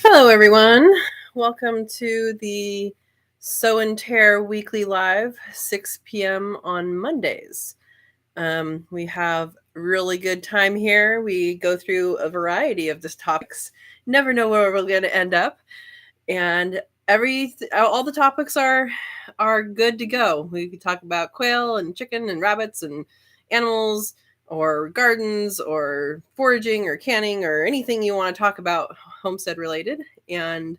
Hello, everyone. Welcome to the Sow and Tare weekly live, 6 p.m. on Mondays. We have really good time here. We go through a variety of these topics. Never know where we're going to end up, and all the topics are good to go. We can talk about quail and chicken and rabbits and animals, or gardens, or foraging, or canning, or anything you want to talk about homestead related. And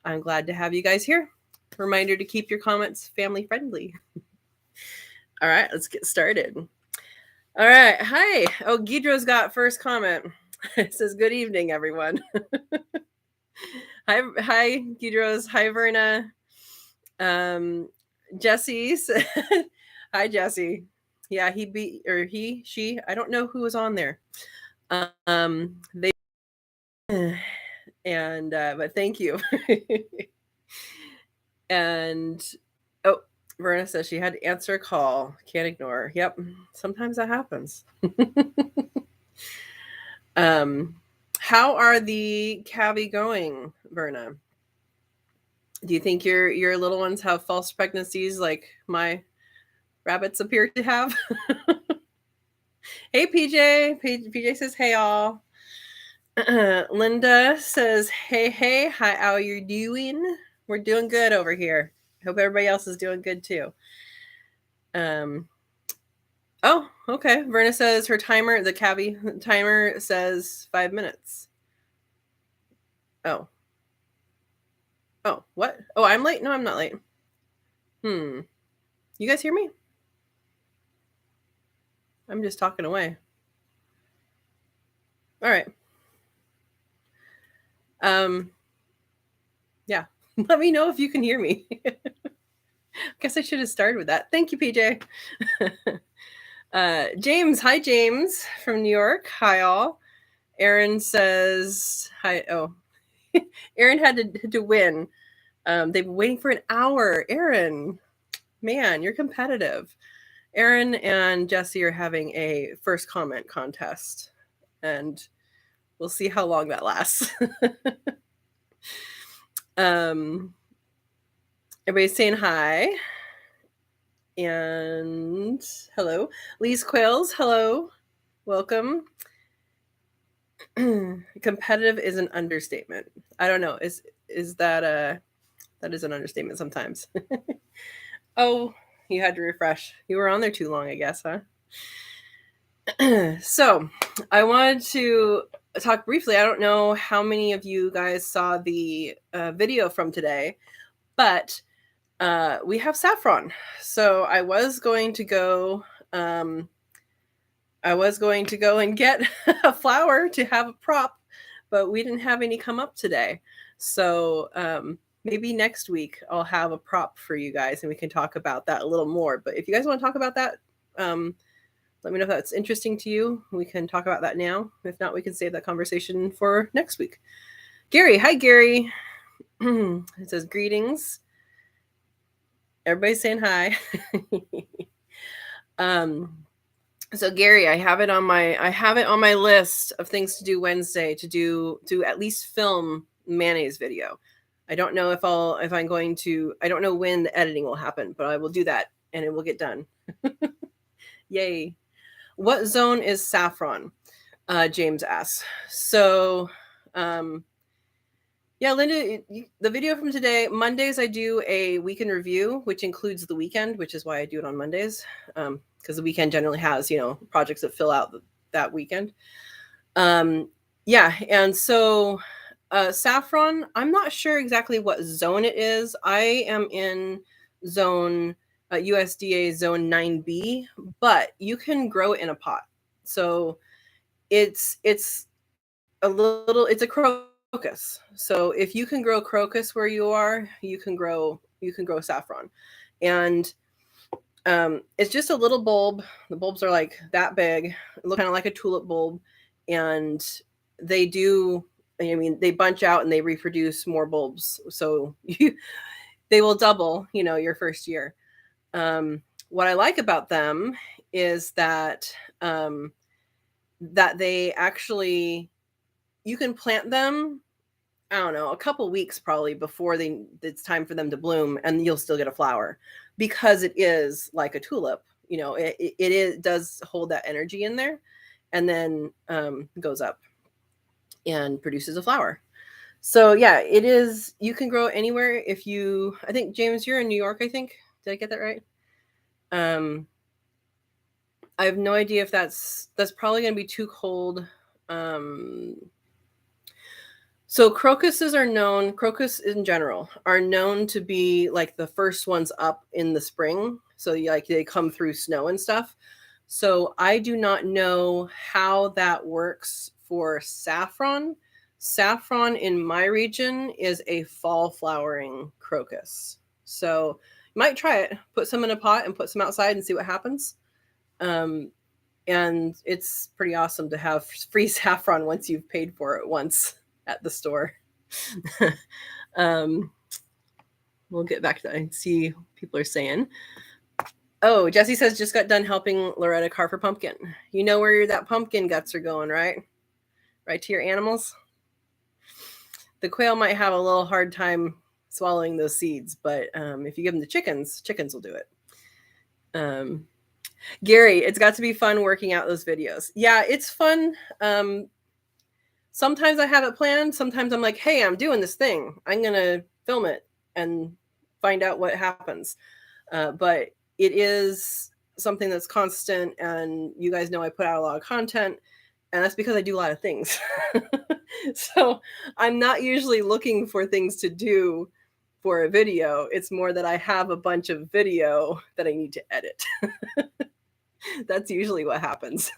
I'm glad to have you guys here. Reminder to keep your comments family friendly. All right, let's get started. All right, hi. Oh, Guidra's got first comment. It says, "Good evening, everyone." Hi, Guidros. Hi, Verna. Jesse's. Hi, Jesse. Yeah, she. I don't know who was on there. They and but thank you. And oh, Verna says she had to answer a call. Can't ignore. Yep, sometimes that happens. How are the Cavi going, Verna? Do you think your little ones have false pregnancies like my rabbits appear to have? Hey, PJ. PJ says, "Hey, all." Linda says, "Hey, hi, how are you doing? We're doing good over here. Hope everybody else is doing good too." Oh, okay. Verna says her timer, the Cavi timer says 5 minutes. Oh, what? Oh, I'm late? No, I'm not late. You guys hear me? I'm just talking away. All right. Yeah. Let me know if you can hear me. Guess I should have started with that. Thank you, PJ. James, hi, James from New York. Hi, all. Aaron says hi. Oh, Aaron had to win. They've been waiting for an hour. Aaron, man, you're competitive. Aaron and Jesse are having a first comment contest, and we'll see how long that lasts. Everybody's saying hi. And hello. Lee's Quails, hello. Welcome. Competitive is an understatement. I don't know. Is that that is an understatement sometimes. Oh, you had to refresh. You were on there too long, I guess, huh? So, I wanted to talk briefly. I don't know how many of you guys saw the video from today, but we have saffron. So I was going to go and get a flower to have a prop, but we didn't have any come up today. So maybe next week I'll have a prop for you guys and we can talk about that a little more. But if you guys want to talk about that, let me know if that's interesting to you. We can talk about that now. If not, we can save that conversation for next week. Gary, hi, Gary. It says greetings. Everybody's saying hi. So Gary, I have it on my list of things to do Wednesday to at least film mayonnaise video. I don't know if I'm going to, I don't know when the editing will happen, but I will do that and it will get done. Yay. What zone is saffron? James asks. So, yeah, Linda, the video from today, Mondays, I do a weekend review, which includes the weekend, which is why I do it on Mondays. Because the weekend generally has, projects that fill out that weekend. Yeah. And so saffron, I'm not sure exactly what zone it is. I am in zone USDA zone 9B, but you can grow it in a pot. So it's a crocus. So if you can grow crocus where you are, you can grow saffron. And it's just a little bulb. The bulbs are like that big. It looks kind of like a tulip bulb. And they bunch out and they reproduce more bulbs. So they will double, your first year. What I like about them is that that they actually, you can plant them I don't know, a couple weeks probably before it's time for them to bloom, and you'll still get a flower because it is like a tulip. You know, it does hold that energy in there, and then goes up and produces a flower. So yeah, it is. You can grow anywhere if you. I think James, you're in New York. I think, did I get that right? I have no idea if that's probably going to be too cold. So crocus in general are known to be like the first ones up in the spring. So like they come through snow and stuff. So I do not know how that works for saffron. Saffron in my region is a fall flowering crocus. So you might try it. Put some in a pot and put some outside and see what happens. And it's pretty awesome to have free saffron once you've paid for it once at the store. We'll get back to that and see what people are saying. Oh, Jesse says just got done helping Loretta carve her pumpkin. You know where that pumpkin guts are going, right? Right to your animals. The quail might have a little hard time swallowing those seeds, but if you give them to chickens will do it. Gary, it's got to be fun working out those videos. Yeah, it's fun. Sometimes I have it planned. Sometimes I'm like, hey, I'm doing this thing. I'm going to film it and find out what happens. But it is something that's constant. And you guys know I put out a lot of content. And that's because I do a lot of things. So I'm not usually looking for things to do for a video. It's more that I have a bunch of video that I need to edit. That's usually what happens.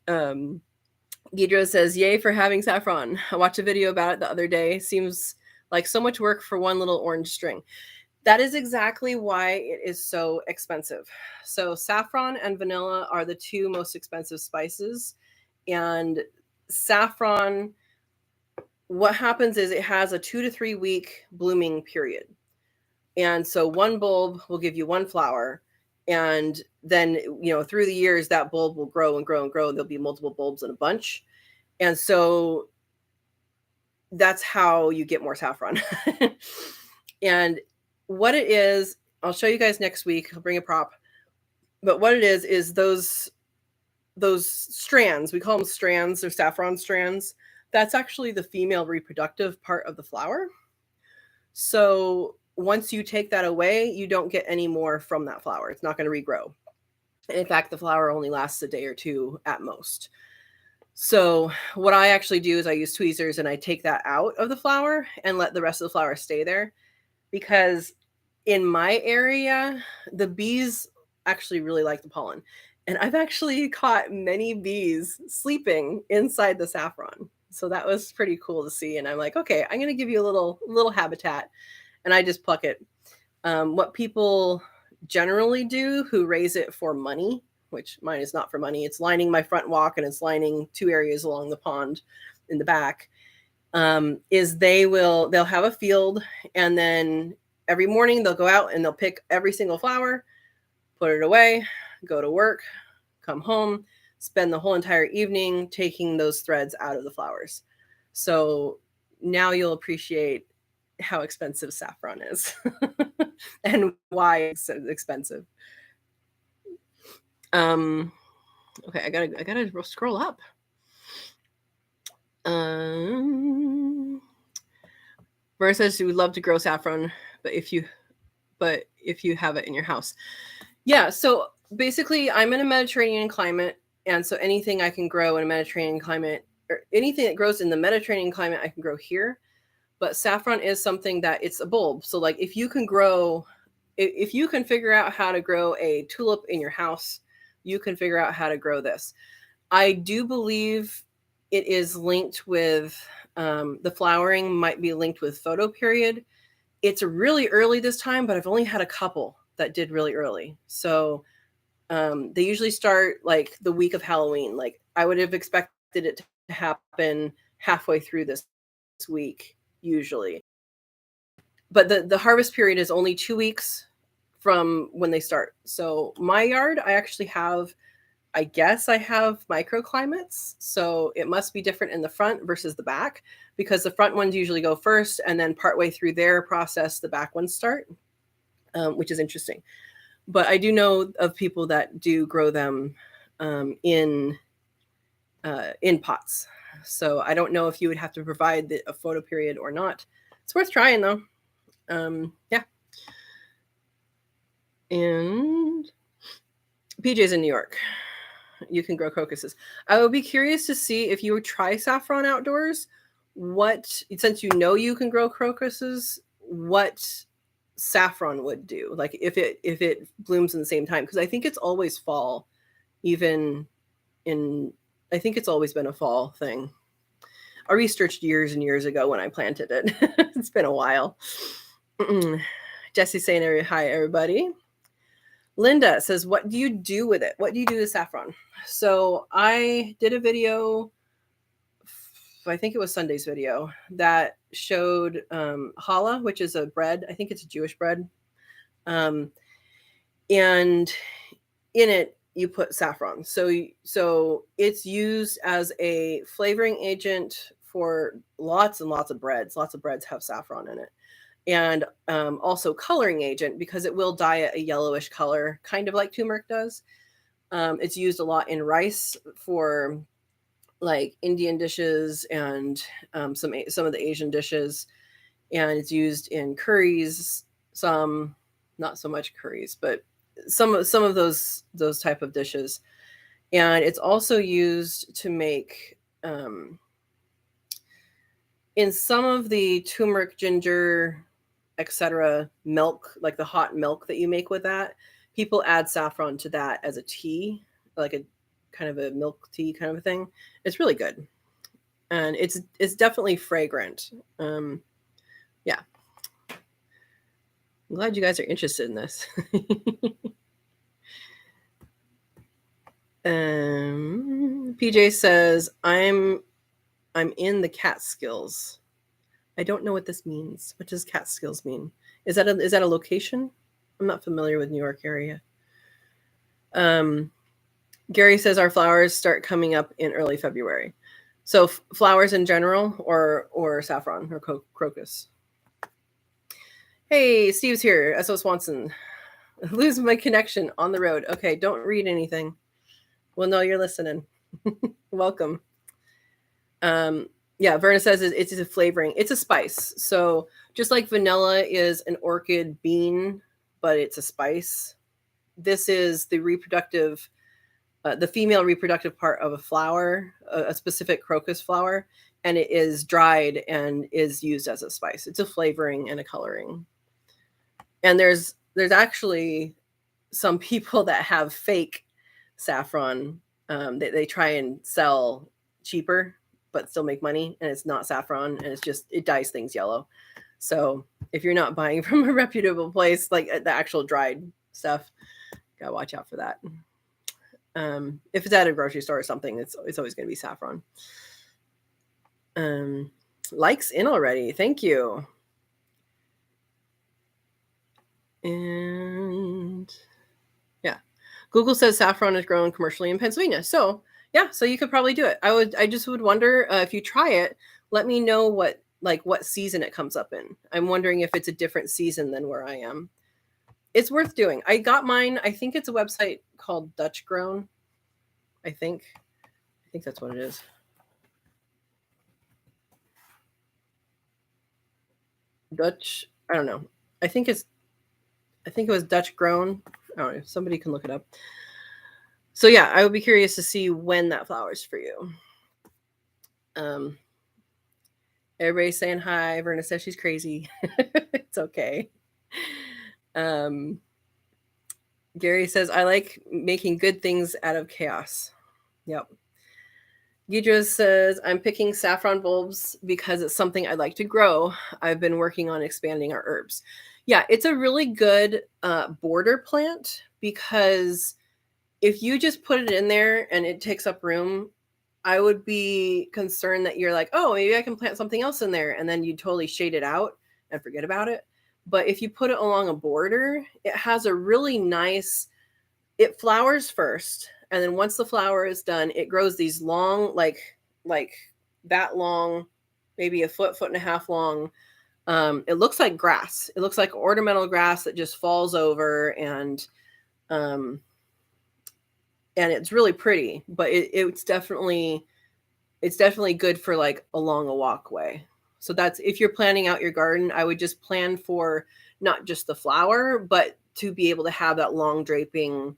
Guidro says, yay for having saffron. I watched a video about it the other day. Seems like so much work for one little orange string. That is exactly why it is so expensive. So saffron and vanilla are the two most expensive spices. And saffron, what happens is it has a 2 to 3 week blooming period. And so one bulb will give you one flower. And then, through the years, that bulb will grow and grow and grow. There'll be multiple bulbs in a bunch. And so that's how you get more saffron. And what it is, I'll show you guys next week. I'll bring a prop. But what it is those strands, we call them strands or saffron strands. That's actually the female reproductive part of the flower. So once you take that away, you don't get any more from that flower. It's not going to regrow. And in fact, the flower only lasts a day or two at most. So what I actually do is I use tweezers and I take that out of the flower and let the rest of the flower stay there. Because in my area, the bees actually really like the pollen. And I've actually caught many bees sleeping inside the saffron. So that was pretty cool to see. And I'm like, okay, I'm going to give you a little habitat. And I just pluck it. What people generally do who raise it for money, which mine is not for money, it's lining my front walk and it's lining 2 areas along the pond in the back, is they'll have a field, and then every morning they'll go out and they'll pick every single flower, put it away, go to work, come home, spend the whole entire evening taking those threads out of the flowers. So now you'll appreciate how expensive saffron is and why it's expensive. Okay, I gotta scroll up. Mara says she would love to grow saffron, but if you have it in your house. Yeah, so basically I'm in a Mediterranean climate, and so anything I can grow in a Mediterranean climate, or anything that grows in the Mediterranean climate, I can grow here. But saffron is something that it's a bulb. So like if you can figure out how to grow a tulip in your house, you can figure out how to grow this. I do believe it is linked with the flowering might be linked with photoperiod. It's really early this time, but I've only had a couple that did really early. So they usually start like the week of Halloween. Like I would have expected it to happen halfway through this week usually. But the harvest period is only 2 weeks from when they start. So my yard, I actually have I guess I have microclimates, so it must be different in the front versus the back, because the front ones usually go first, and then partway through their process, the back ones start, which is interesting. But I do know of people that do grow them in pots. So I don't know if you would have to provide a photo period or not. It's worth trying though. Yeah. And PJ's in New York. You can grow crocuses. I would be curious to see if you would try saffron outdoors. Since you know you can grow crocuses, what saffron would do? Like if it blooms in the same time, because I think it's always fall, even in. I think it's always been a fall thing. I researched years and years ago when I planted it. It's been a while. Jesse's saying hi, everybody. Linda says, what do you do with it? What do you do with saffron? So I did a video, I think it was Sunday's video, that showed challah, which is a bread. I think it's a Jewish bread. And in it, you put saffron. So it's used as a flavoring agent for lots and lots of breads. Lots of breads have saffron in it. And also coloring agent, because it will dye it a yellowish color, kind of like turmeric does. It's used a lot in rice for like Indian dishes and some of the Asian dishes. And it's used in curries, some, not so much curries, but some of those type of dishes. And it's also used to make in some of the turmeric, ginger, etc. milk, like the hot milk that you make with that, people add saffron to that as a tea, like a kind of a milk tea kind of a thing. It's really good, and it's definitely fragrant. Yeah, I'm glad you guys are interested in this. PJ says, I'm in the Catskills. I don't know what this means. What does Catskills mean? Is that a location? I'm not familiar with New York area. Gary says our flowers start coming up in early February. So flowers in general, or saffron or crocus. Hey, Steve's here. S.O. Swanson. Lose my connection on the road. Okay, don't read anything. We'll know you're listening. Welcome. Yeah, Verna says it's a flavoring. It's a spice. So just like vanilla is an orchid bean, but it's a spice, this is the reproductive, the female reproductive part of a flower, a specific crocus flower, and it is dried and is used as a spice. It's a flavoring and a coloring. And there's actually some people that have fake saffron. They try and sell cheaper but still make money, and it's not saffron, and it dyes things yellow. So if you're not buying from a reputable place, like the actual dried stuff, gotta watch out for that. If it's at a grocery store or something, it's always going to be saffron. Likes in already. Thank you. And yeah, Google says saffron is grown commercially in Pennsylvania. So yeah, so you could probably do it. I just would wonder if you try it, let me know what season it comes up in. I'm wondering if it's a different season than where I am. It's worth doing. I got mine. I think it's a website called Dutch Grown. I think that's what it is. Dutch. I don't know. I think it was Dutch Grown. I don't know. Somebody can look it up. So yeah, I would be curious to see when that flowers for you. Everybody's saying hi. Verna says she's crazy. It's okay. Gary says, I like making good things out of chaos. Yep. Gidra says, I'm picking saffron bulbs because it's something I'd like to grow. I've been working on expanding our herbs. Yeah, it's a really good border plant, because if you just put it in there and it takes up room, I would be concerned that you're like, oh, maybe I can plant something else in there, and then you totally shade it out and forget about it. But if you put it along a border, it has a really nice, it flowers first, And then once the flower is done, it grows these long, like that long, maybe a foot and a half long. It looks like grass. It looks like ornamental grass that just falls over, and it's really pretty. But it's definitely good for like along a walkway. So that's, if you're planning out your garden, I would just plan for not just the flower, but to be able to have that long draping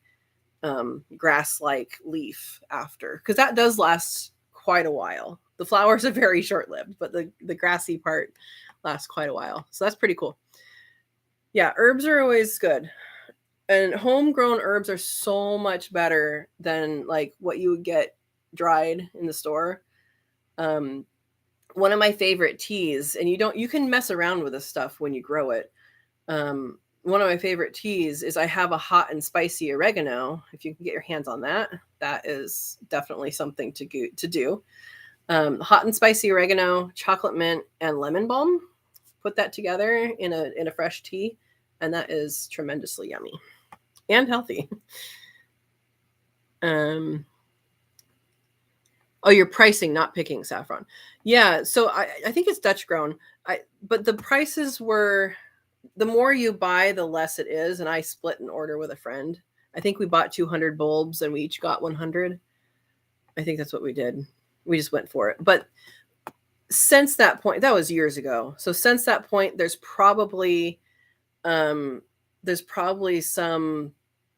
grass-like leaf after, because that does last quite a while. The flowers are very short-lived, but the grassy part lasts quite a while. So that's pretty cool. Yeah, herbs are always good. And homegrown herbs are so much better than like what you would get dried in the store. One of my favorite teas, and you can mess around with this stuff when you grow it. One of my favorite teas is, I have a hot and spicy oregano. If you can get your hands on that, that is definitely something to do. Hot and spicy oregano, chocolate mint, and lemon balm. Put that together in a fresh tea, and that is tremendously yummy and healthy. Oh, you're pricing, not picking saffron. Yeah, so I think it's Dutch grown. But the prices were, the more you buy, the less it is. And I split an order with a friend. I think we bought 200 bulbs and we each got 100. I think that's what we did. We just went for it. But since that point, that was years ago. So since that point, there's probably some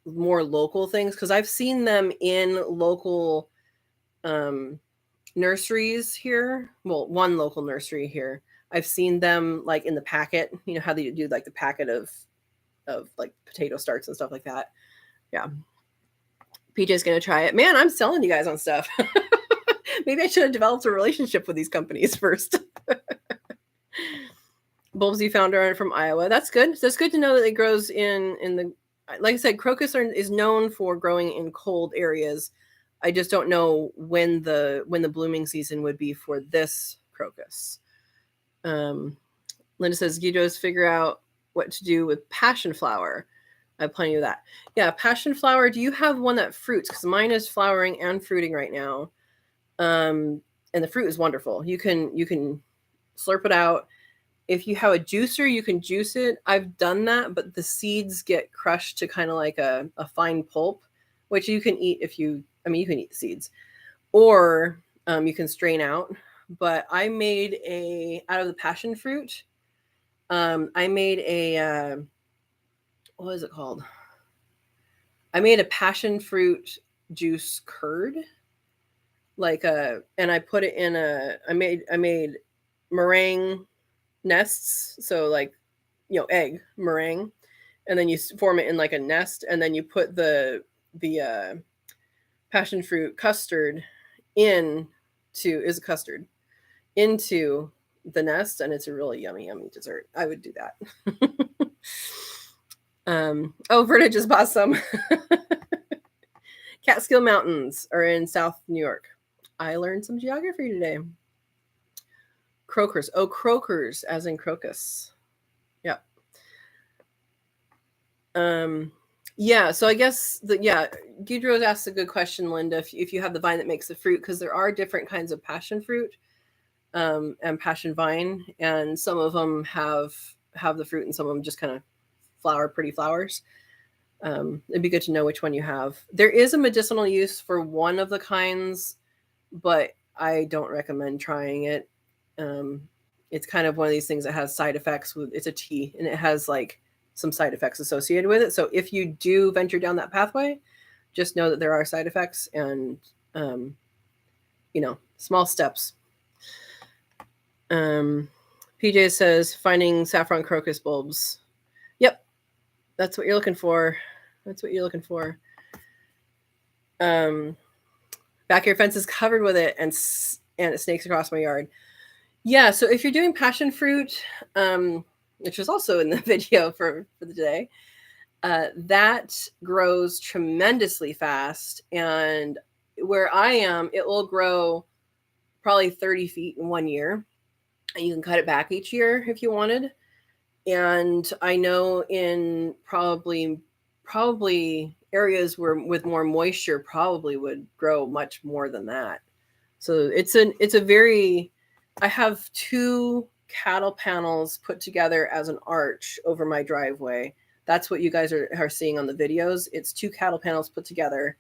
more local things, because I've seen them in local nurseries here. Well, one local nursery here. I've seen them like in the packet, you know how they do like the packet of like potato starts and stuff like that. Yeah. PJ's going to try it. Man, I'm selling you guys on stuff. Maybe I should have developed a relationship with these companies first. Bulbs you found are from Iowa. That's good. So it's good to know that it grows in the, like I said, crocus is known for growing in cold areas. I just don't know when the blooming season would be for this crocus. Linda says, Guido's figure out what to do with passion flower. I have plenty of that. Yeah, passion flower. Do you have one that fruits? Because mine is flowering and fruiting right now. And the fruit is wonderful. You can slurp it out. If you have a juicer, you can juice it. I've done that, but the seeds get crushed to kind of like a fine pulp, which you can eat you can eat the seeds, or you can strain out. But I made out of the passion fruit, I made what is it called? I made a passion fruit juice curd, and I put it in I made meringue nests. So like, egg meringue, and then you form it in like a nest, and then you put the passion fruit custard into the nest, and it's a really yummy dessert. I would do that. Verna just bought some. Catskill Mountains are in South New York. I learned some geography today. Croakers. Oh, croakers, as in crocus. Yeah. Yeah, so I guess Gudrose asked a good question, Linda, if you have the vine that makes the fruit, because there are different kinds of passion fruit and passion vine, and some of them have the fruit and some of them just kind of flower pretty flowers. It'd be good to know which one you have. There is a medicinal use for one of the kinds, but I don't recommend trying it. It's kind of one of these things that has side effects. It's a tea, and it has like some side effects associated with it. So if you do venture down that pathway, just know that there are side effects, and small steps. PJ says finding saffron crocus bulbs. Yep, that's what you're looking for. Backyard fence is covered with it, and it snakes across my yard. Yeah, so if you're doing passion fruit, which was also in the video for the day, that grows tremendously fast. And where I am, it will grow probably 30 feet in 1 year. And you can cut it back each year if you wanted. And I know in probably areas where with more moisture probably would grow much more than that. So it's a very, I have 2 cattle panels put together as an arch over my driveway. That's what you guys are seeing on the videos. It's 2 cattle panels put together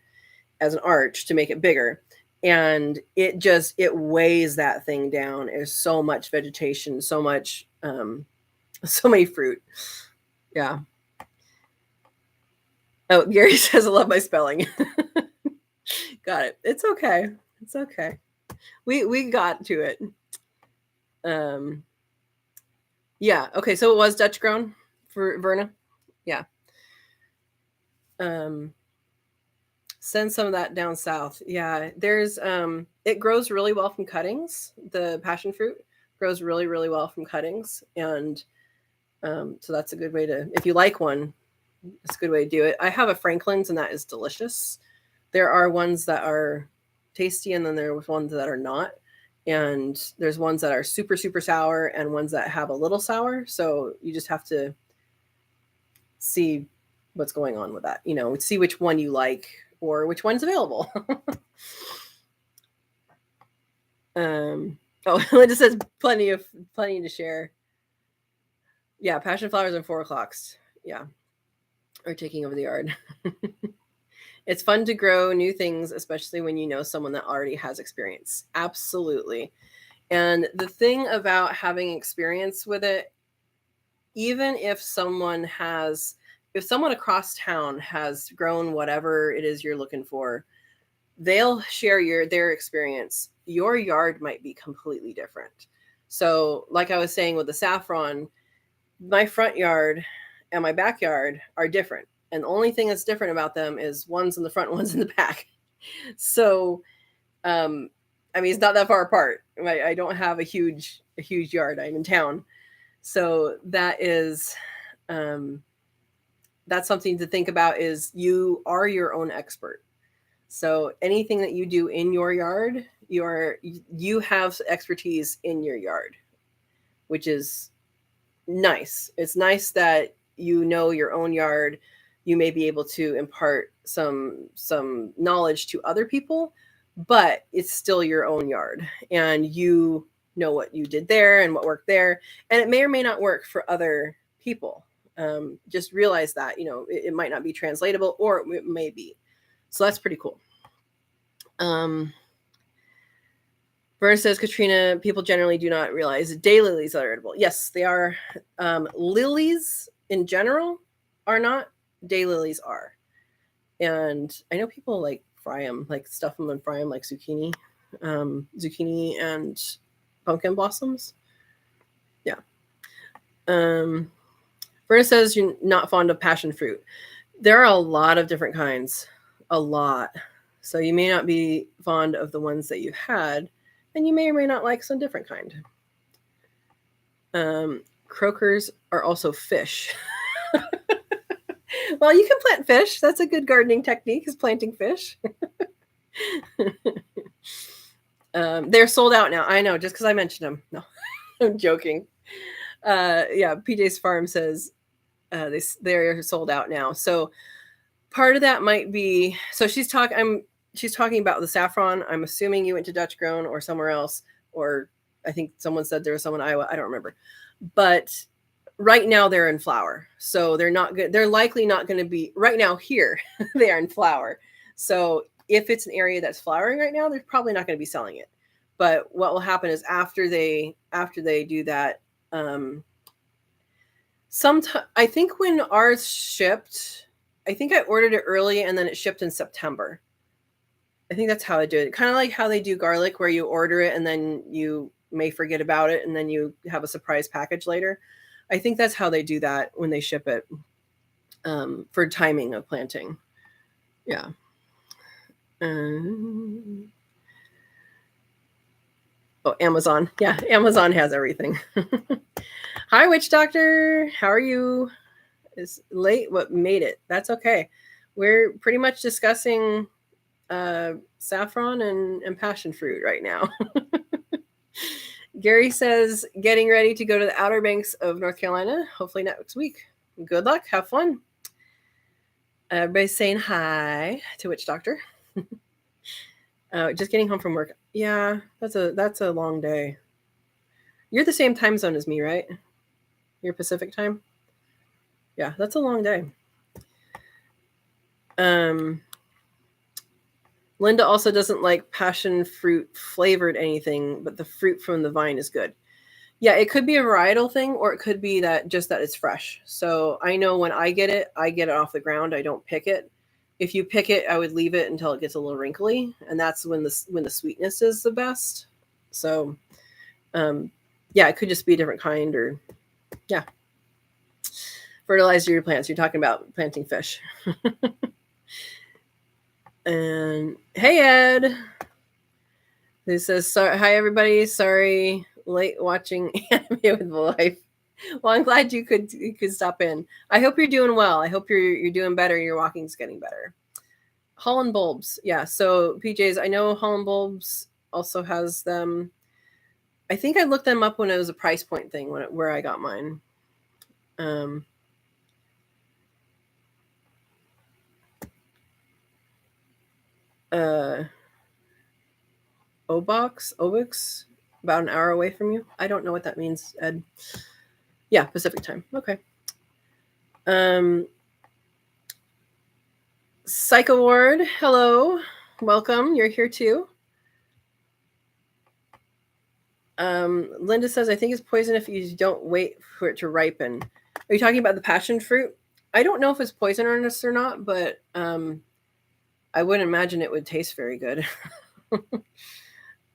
as an arch to make it bigger. And it weighs that thing down. There's so much vegetation, so much, so many fruit. Yeah. Oh, Gary says, I love my spelling. Got it. It's okay. It's okay. We got to it. Yeah. Okay. So it was Dutch grown for Verna. Yeah. Send some of that down south. Yeah. There's it grows really well from cuttings. The passion fruit grows really, really well from cuttings. And so that's a good way to, if you like one, it's a good way to do it. I have a Franklin's and that is delicious. There are ones that are tasty and then there's ones that are not. And there's ones that are super, super sour and ones that have a little sour. So you just have to see what's going on with that, see which one you like or which one's available. Linda says plenty to share. Yeah, passion flowers and 4 o'clocks. Yeah. Or taking over the yard. It's fun to grow new things, especially when you know someone that already has experience. Absolutely. And the thing about having experience with it, even if someone across town has grown whatever it is you're looking for, they'll share their experience. Your yard might be completely different. So like I was saying with the saffron, my front yard and my backyard are different. And the only thing that's different about them is one's in the front, one's in the back. So, it's not that far apart. I don't have a huge yard. I'm in town. So that is, that's something to think about, is you are your own expert. So anything that you do in your yard, you have expertise in your yard, which is nice. It's nice that you know your own yard. You may be able to impart some knowledge to other people, but it's still your own yard and you know what you did there and what worked there. And it may or may not work for other people. Just realize that, it might not be translatable or it may be. So that's pretty cool. Verna says, Katrina, people generally do not realize daylilies are edible. Yes, they are. Lilies in general are not. Daylilies are. And I know people like fry them, like stuff them and fry them like zucchini and pumpkin blossoms. Yeah. Verna says you're not fond of passion fruit. There are a lot of different kinds. A lot. So you may not be fond of the ones that you had, and you may or may not like some different kind. Croakers are also fish. Well, you can plant fish. That's a good gardening technique, is planting fish. They're sold out now. I know, just because I mentioned them. No, I'm joking. PJ's Farm says they're sold out now. So part of that might be, so she's talking about the saffron. I'm assuming you went to Dutch Grown or somewhere else, or I think someone said there was someone in Iowa. I don't remember. But right now they're in flower. So they're not good. They're likely not going to be right now here. They are in flower. So if it's an area that's flowering right now, they're probably not going to be selling it. But what will happen is after they do that, I think when ours shipped, I think I ordered it early and then it shipped in September. I think that's how I do it. Kind of like how they do garlic, where you order it and then you may forget about it and then you have a surprise package later. I think that's how they do that when they ship it, for timing of planting. Yeah. Amazon. Yeah, Amazon has everything. Hi, Witch Doctor. How are you? It's late. What made it? That's okay. We're pretty much discussing saffron and passion fruit right now. Gary says, getting ready to go to the Outer Banks of North Carolina, hopefully next week. Good luck. Have fun. Everybody's saying hi to Witch Doctor. Just getting home from work. Yeah, that's a long day. You're the same time zone as me, right? You're Pacific time. Yeah, that's a long day. Linda also doesn't like passion fruit flavored anything, but the fruit from the vine is good. Yeah, it could be a varietal thing, or it could be that just that it's fresh. So I know when I get it off the ground. I don't pick it. If you pick it, I would leave it until it gets a little wrinkly, and that's when the sweetness is the best. So, yeah, it could just be a different kind, or yeah, fertilize your plants. You're talking about planting fish. And hey, Ed, who says, "Sorry, hi everybody. Sorry, late watching anime with the life." Well, I'm glad you could stop in. I hope you're doing well. I hope you're doing better. Your walking's getting better. Holland bulbs, yeah. So PJs, I know Holland bulbs also has them. I think I looked them up when it was a price point thing where I got mine. Obix, about an hour away from you. I don't know what that means, Ed. Yeah, Pacific time. Okay. Psycho Ward, hello, welcome. You're here too. Linda says, I think it's poison if you don't wait for it to ripen. Are you talking about the passion fruit? I don't know if it's poisonous or not, but I wouldn't imagine it would taste very good.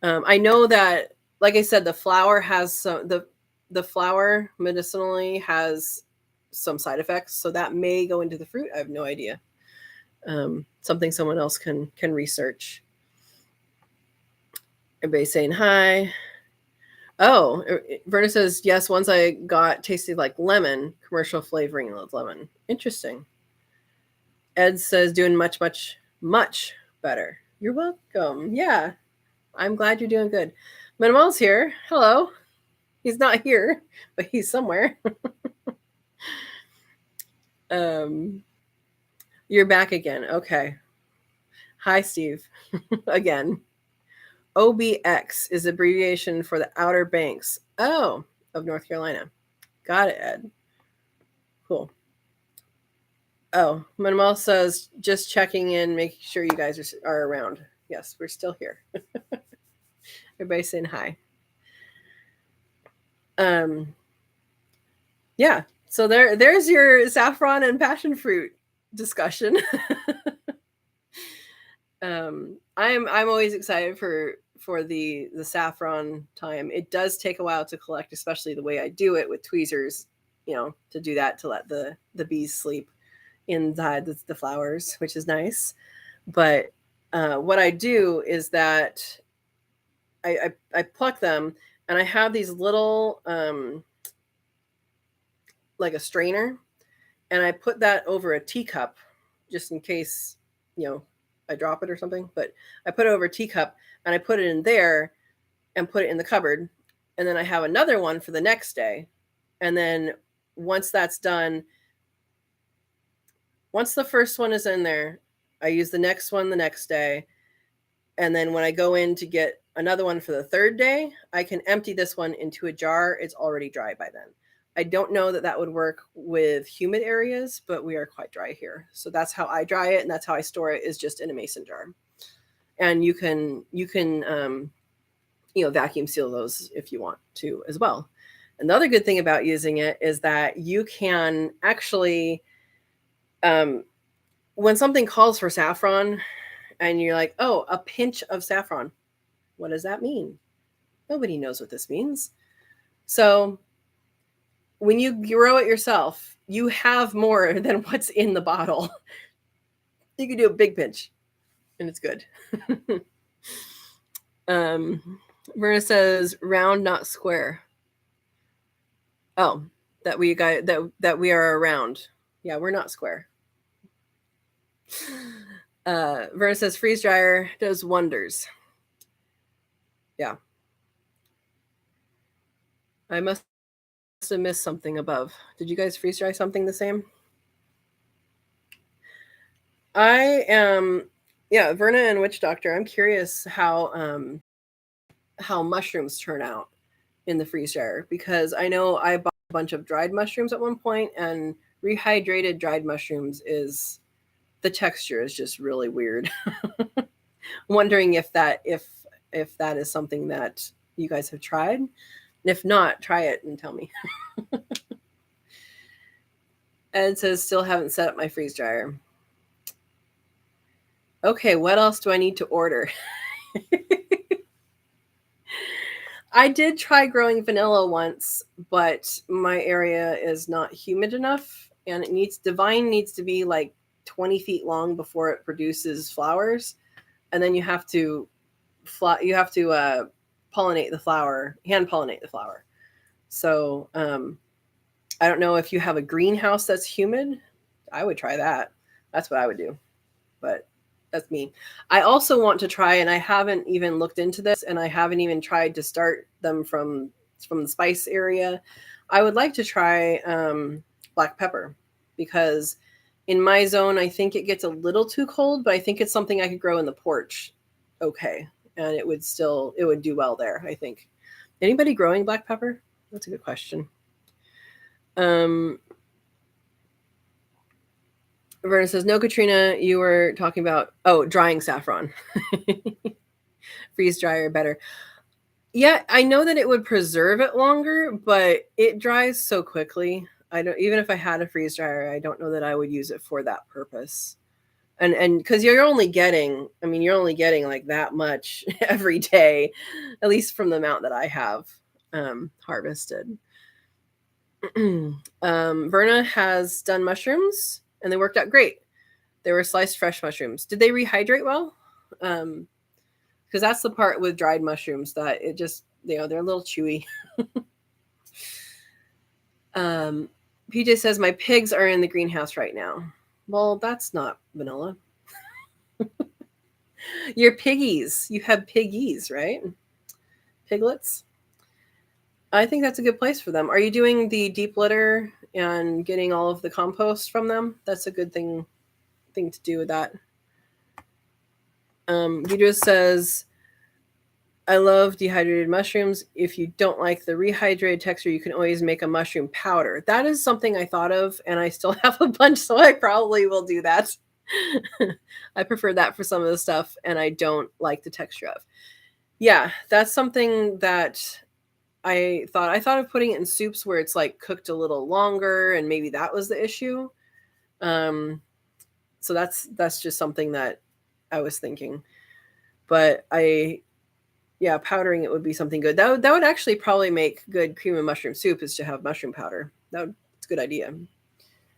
I know that, like I said, the flower has some, the flower medicinally has some side effects, so that may go into the fruit. I have no idea. Something someone else can research. Everybody's saying hi. Oh, Verna says, yes, ones I got tasted like lemon, commercial flavoring of lemon. Interesting. Ed says, doing much, much, much better. You're welcome. Yeah, I'm glad you're doing good. Manuel's here. Hello. He's not here, but he's somewhere. You're back again. Okay. Hi, Steve. Again. OBX is abbreviation for the Outer Banks. Oh, of North Carolina. Got it, Ed. Cool. Oh, Manuel says, just checking in, making sure you guys are around. Yes, we're still here. Everybody's saying hi. Yeah. So there's your saffron and passion fruit discussion. I'm always excited for the saffron time. It does take a while to collect, especially the way I do it with tweezers, to do that, to let the bees sleep inside the flowers, which is nice. But what I do is that I pluck them, and I have these little like a strainer, and I put that over a teacup just in case I drop it or something. But I put it over a teacup, and I put it in there and put it in the cupboard, and then I have another one for the next day. And then once that's done, once the first one is in there, I use the next one the next day. And then when I go in to get another one for the third day, I can empty this one into a jar. It's already dry by then. I don't know that would work with humid areas, but we are quite dry here. So that's how I dry it, and that's how I store it, is just in a mason jar. And you can vacuum seal those if you want to as well. And the other good thing about using it is that you can actually, when something calls for saffron, and you're like, oh, a pinch of saffron, what does that mean? Nobody knows what this means. So when you grow it yourself, you have more than what's in the bottle. You can do a big pinch, and it's good. Verna says, round, not square. Oh, that we are around. Yeah, we're not square. Verna says, freeze dryer does wonders. Yeah. I must have missed something above. Did you guys freeze dry something the same? I am, yeah, Verna and Witch Doctor. I'm curious how mushrooms turn out in the freeze dryer, because I know I bought a bunch of dried mushrooms at one point, and rehydrated dried mushrooms is the texture is just really weird. Wondering if that is something that you guys have tried. And if not, try it and tell me. Ed says still haven't set up my freeze dryer. Okay, what else do I need to order? I did try growing vanilla once, but my area is not humid enough, and the vine needs to be like 20 feet long before it produces flowers, and then you have to pollinate the flower, hand pollinate the flower. So I don't know if you have a greenhouse that's humid. I would try that. That's what I would do. But that's me. I also want to try, and I haven't even looked into this, and I haven't even tried to start them from the spice area. I would like to try black pepper, because in my zone, I think it gets a little too cold, but I think it's something I could grow in the porch. Okay. And it would do well there, I think. Anybody growing black pepper? That's a good question. Verna says, no, Katrina, you were talking about, drying saffron. Freeze dryer better. Yeah, I know that it would preserve it longer, but it dries so quickly. I don't, even if I had a freeze dryer, I don't know that I would use it for that purpose. And because you're only getting like that much every day, at least from the amount that I have harvested. Verna has done mushrooms, and they worked out great. They were sliced fresh mushrooms. Did they rehydrate well? Because that's the part with dried mushrooms that it just, they're a little chewy. PJ says, my pigs are in the greenhouse right now. Well, that's not vanilla. Your piggies. You have piggies, right? Piglets. I think that's a good place for them. Are you doing the deep litter and getting all of the compost from them? That's a good thing to do with that. Gidra says, I love dehydrated mushrooms. If you don't like the rehydrated texture, you can always make a mushroom powder. That is something I thought of, and I still have a bunch, so I probably will do that. I prefer that for some of the stuff, and I don't like the texture of. Yeah, that's something that I thought of putting it in soups where it's like cooked a little longer, and maybe that was the issue. So that's just something that I was thinking. But powdering it would be something good. That would actually probably make good cream of mushroom soup, is to have mushroom powder. That's a good idea.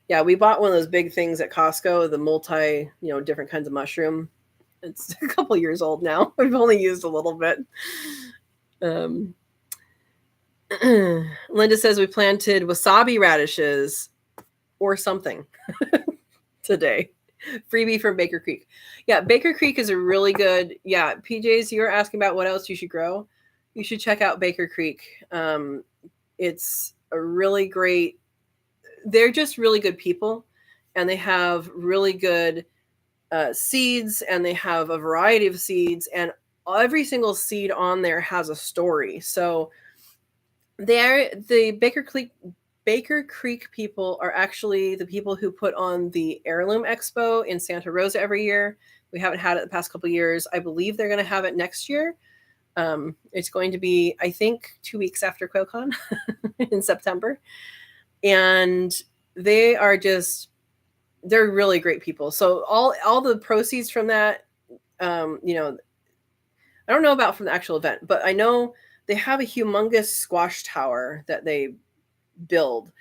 Yeah, we bought one of those big things at Costco, the multi, different kinds of mushroom. It's a couple years old now. We've only used a little bit. Linda says we planted wasabi radishes or something today. Freebie from Baker Creek. Yeah, Baker Creek is a really good. Yeah, PJs, you're asking about what else you should grow. You should check out Baker Creek. It's a really great. They're just really good people, and they have really good seeds, and they have a variety of seeds, and every single seed on there has a story. So the Baker Creek people are actually the people who put on the Heirloom Expo in Santa Rosa every year. We haven't had it the past couple of years. I believe they're going to have it next year. It's going to be, I think, 2 weeks after QuailCon in September. And they're really great people. So all the proceeds from that, I don't know about from the actual event, but I know they have a humongous squash tower that they build.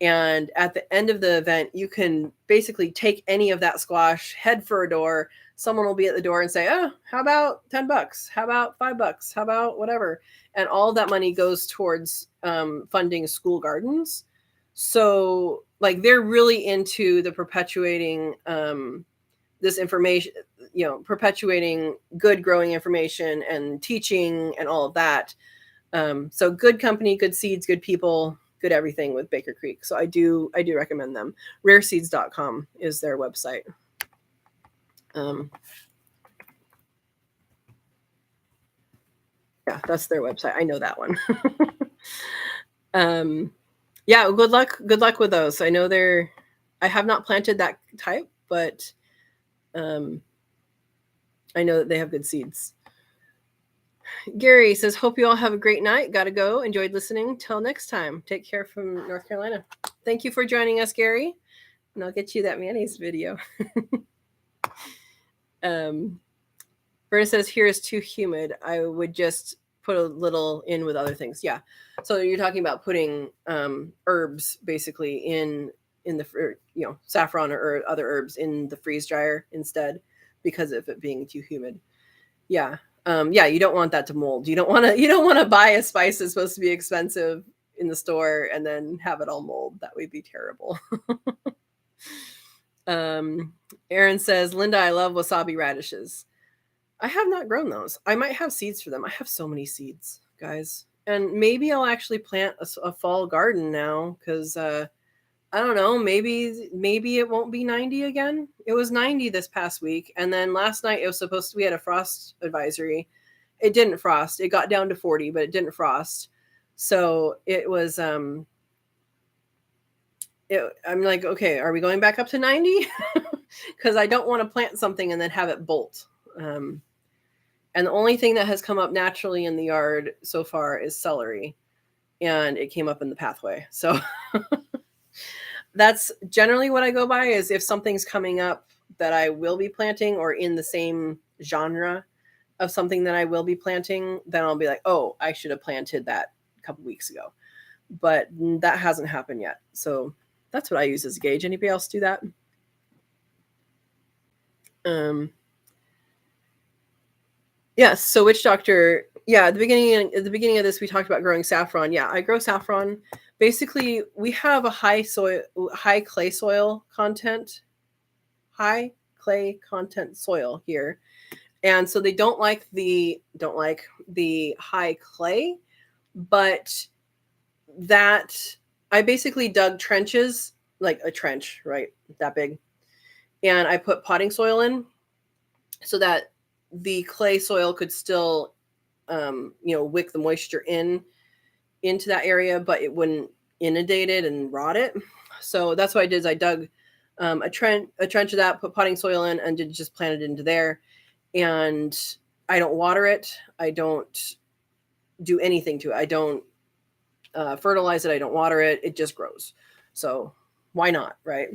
And at the end of the event, you can basically take any of that squash, head for a door. Someone will be at the door and say, oh, how about $10? How about $5? How about whatever? And all that money goes towards funding school gardens. So like they're really into the perpetuating this information, perpetuating good growing information and teaching and all of that. So good company, good seeds, good people, good everything with Baker Creek. So I do recommend them. Rareseeds.com is their website. Yeah, that's their website. I know that one. Yeah, good luck. Good luck with those. I know I have not planted that type, but I know that they have good seeds. Gary says, hope you all have a great night. Gotta go. Enjoyed listening. Till next time. Take care from North Carolina. Thank you for joining us, Gary. And I'll get you that mayonnaise video. Verna says, here is too humid. I would just put a little in with other things. Yeah. So you're talking about putting herbs basically in the, saffron or other herbs in the freeze dryer instead because of it being too humid. Yeah. Yeah, you don't want that to mold. You don't want to buy a spice that's supposed to be expensive in the store and then have it all mold. That would be terrible. Aaron says, Linda, I love wasabi radishes. I have not grown those. I might have seeds for them. I have so many seeds, guys. And maybe I'll actually plant a fall garden now because I don't know. Maybe it won't be 90 again. It was 90 this past week, and then last night it was supposed to. We had a frost advisory. It didn't frost. It got down to 40, but it didn't frost. So it was. I'm like, okay, are we going back up to 90? Because I don't want to plant something and then have it bolt. And the only thing that has come up naturally in the yard so far is celery, and it came up in the pathway. So. That's generally what I go by is if something's coming up that I will be planting or in the same genre of something that I will be planting, then I'll be like, oh, I should have planted that a couple weeks ago. But that hasn't happened yet. So that's what I use as a gauge. Anybody else do that? Yes. So witch doctor. Yeah. At the beginning of this, we talked about growing saffron. Yeah, I grow saffron. Basically, we have a high clay content soil here, and so they don't like the high clay, but that I basically dug trenches, like a trench, right, that big, and I put potting soil in so that the clay soil could still wick the moisture into that area, but it wouldn't inundate it and rot it. So that's what I did is I dug a trench of that, put potting soil in, and just plant it into there. And I don't water it. I don't do anything to it. I don't fertilize it. I don't water it. It just grows. So why not, right?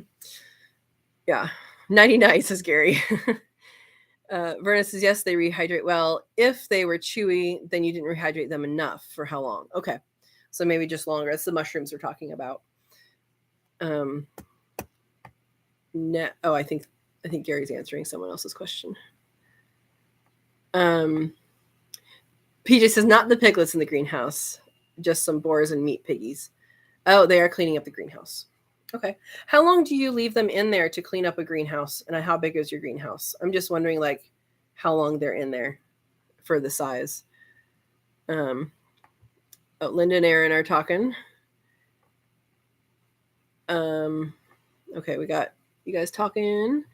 Yeah. 99 says Gary. Verna says, yes, they rehydrate well. If they were chewy, then you didn't rehydrate them enough. For how long? Okay. So maybe just longer. That's the mushrooms we're talking about. I think Gary's answering someone else's question. PJ says, not the piglets in the greenhouse, just some boars and meat piggies. Oh, they are cleaning up the greenhouse. Okay. How long do you leave them in there to clean up a greenhouse? And how big is your greenhouse? I'm just wondering, like, how long they're in there for the size. Linda and Aaron are talking. Okay, we got you guys talking.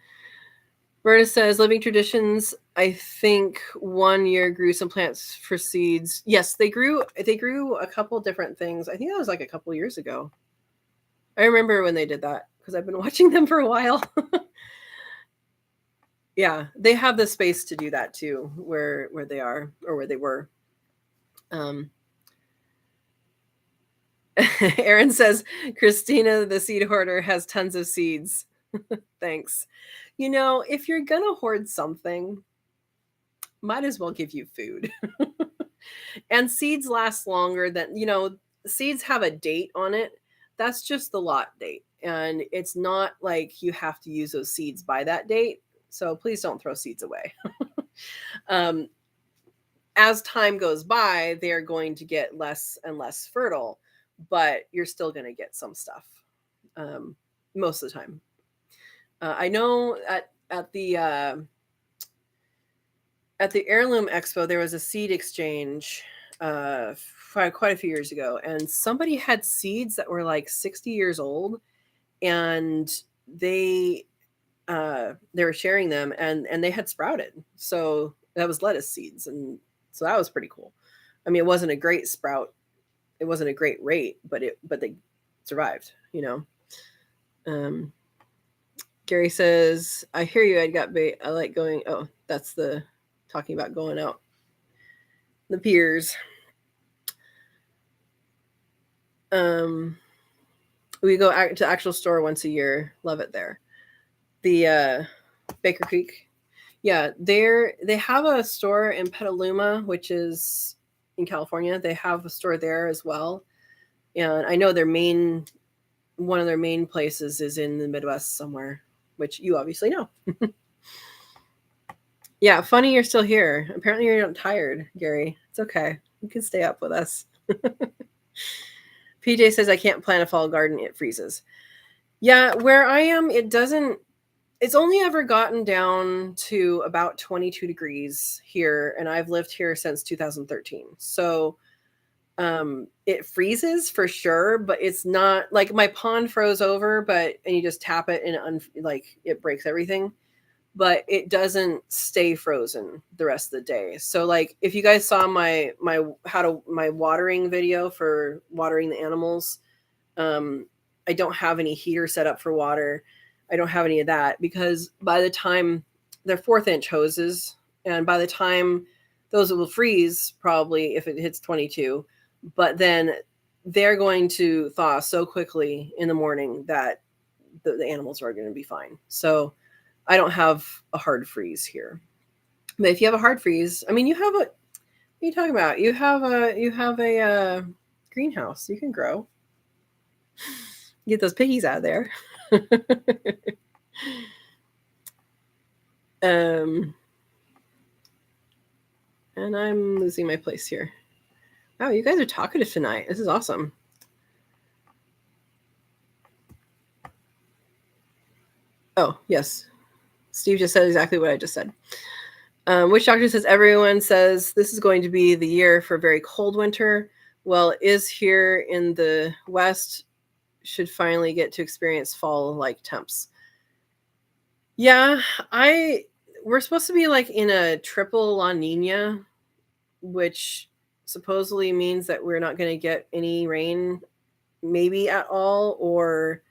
Verna says, living traditions. I think 1 year grew some plants for seeds. Yes, they grew a couple different things. I think that was like a couple years ago. I remember when they did that because I've been watching them for a while. Yeah, they have the space to do that too, where they are or where they were. Aaron says, Christina, the seed hoarder, has tons of seeds. Thanks. If you're going to hoard something, might as well give you food. And seeds last longer than, seeds have a date on it. That's just the lot date. And it's not like you have to use those seeds by that date. So please don't throw seeds away. As time goes by, they're going to get less and less fertile, but you're still going to get some stuff most of the time. I know at the Heirloom Expo, there was a seed exchange quite a few years ago, and somebody had seeds that were like 60 years old, and they they were sharing them, and they had sprouted. So that was lettuce seeds, and so that was pretty cool. I mean, it wasn't a great sprout, it wasn't a great rate, but they survived, you know. Gary says, I hear you, I'd got bait. I like going, oh, that's the talking about going out the piers. We go to actual store once a year. Love it there. The Baker Creek. Yeah, they have a store in Petaluma, which is in California. They have a store there as well. And I know one of their main places is in the Midwest somewhere, which you obviously know. Yeah, funny you're still here. Apparently you're not tired, Gary. It's okay. You can stay up with us. PJ says I can't plant a fall garden, it freezes. Yeah, where I am, it's only ever gotten down to about 22 degrees here, and I've lived here since 2013. So it freezes for sure, but it's not like my pond froze over, and you just tap it and it breaks everything, but it doesn't stay frozen the rest of the day. So like if you guys saw my watering video for watering the animals, I don't have any heater set up for water. I don't have any of that because by the time they're 4th-inch hoses, and by the time those will freeze, probably if it hits 22, but then they're going to thaw so quickly in the morning that the animals are going to be fine. So I don't have a hard freeze here. But if you have a hard freeze, I mean, what are you talking about? You have a greenhouse. You can grow. Get those piggies out of there. And I'm losing my place here. Wow, you guys are talkative tonight. This is awesome. Oh, yes. Steve just said exactly what I just said. Witch Doctor says everyone says this is going to be the year for a very cold winter. Well, it is here in the West. Should finally get to experience fall-like temps. Yeah, we're supposed to be like in a triple La Nina, which supposedly means that we're not going to get any rain, maybe at all, or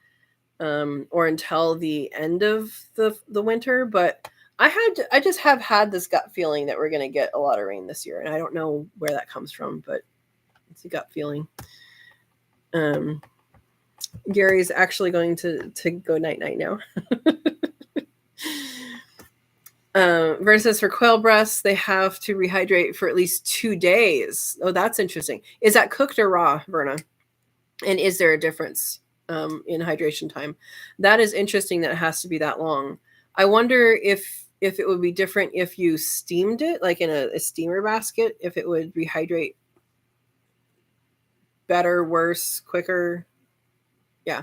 until the end of the winter. But I just have had this gut feeling that we're going to get a lot of rain this year, and I don't know where that comes from, but it's a gut feeling. Gary's actually going to go night now. Verna says for quail breasts, they have to rehydrate for at least 2 days. Oh, that's interesting. Is that cooked or raw, Verna? And is there a difference in hydration time? That is interesting that it has to be that long. I wonder if it would be different if you steamed it, like in a steamer basket, if it would rehydrate better, worse, quicker. Yeah.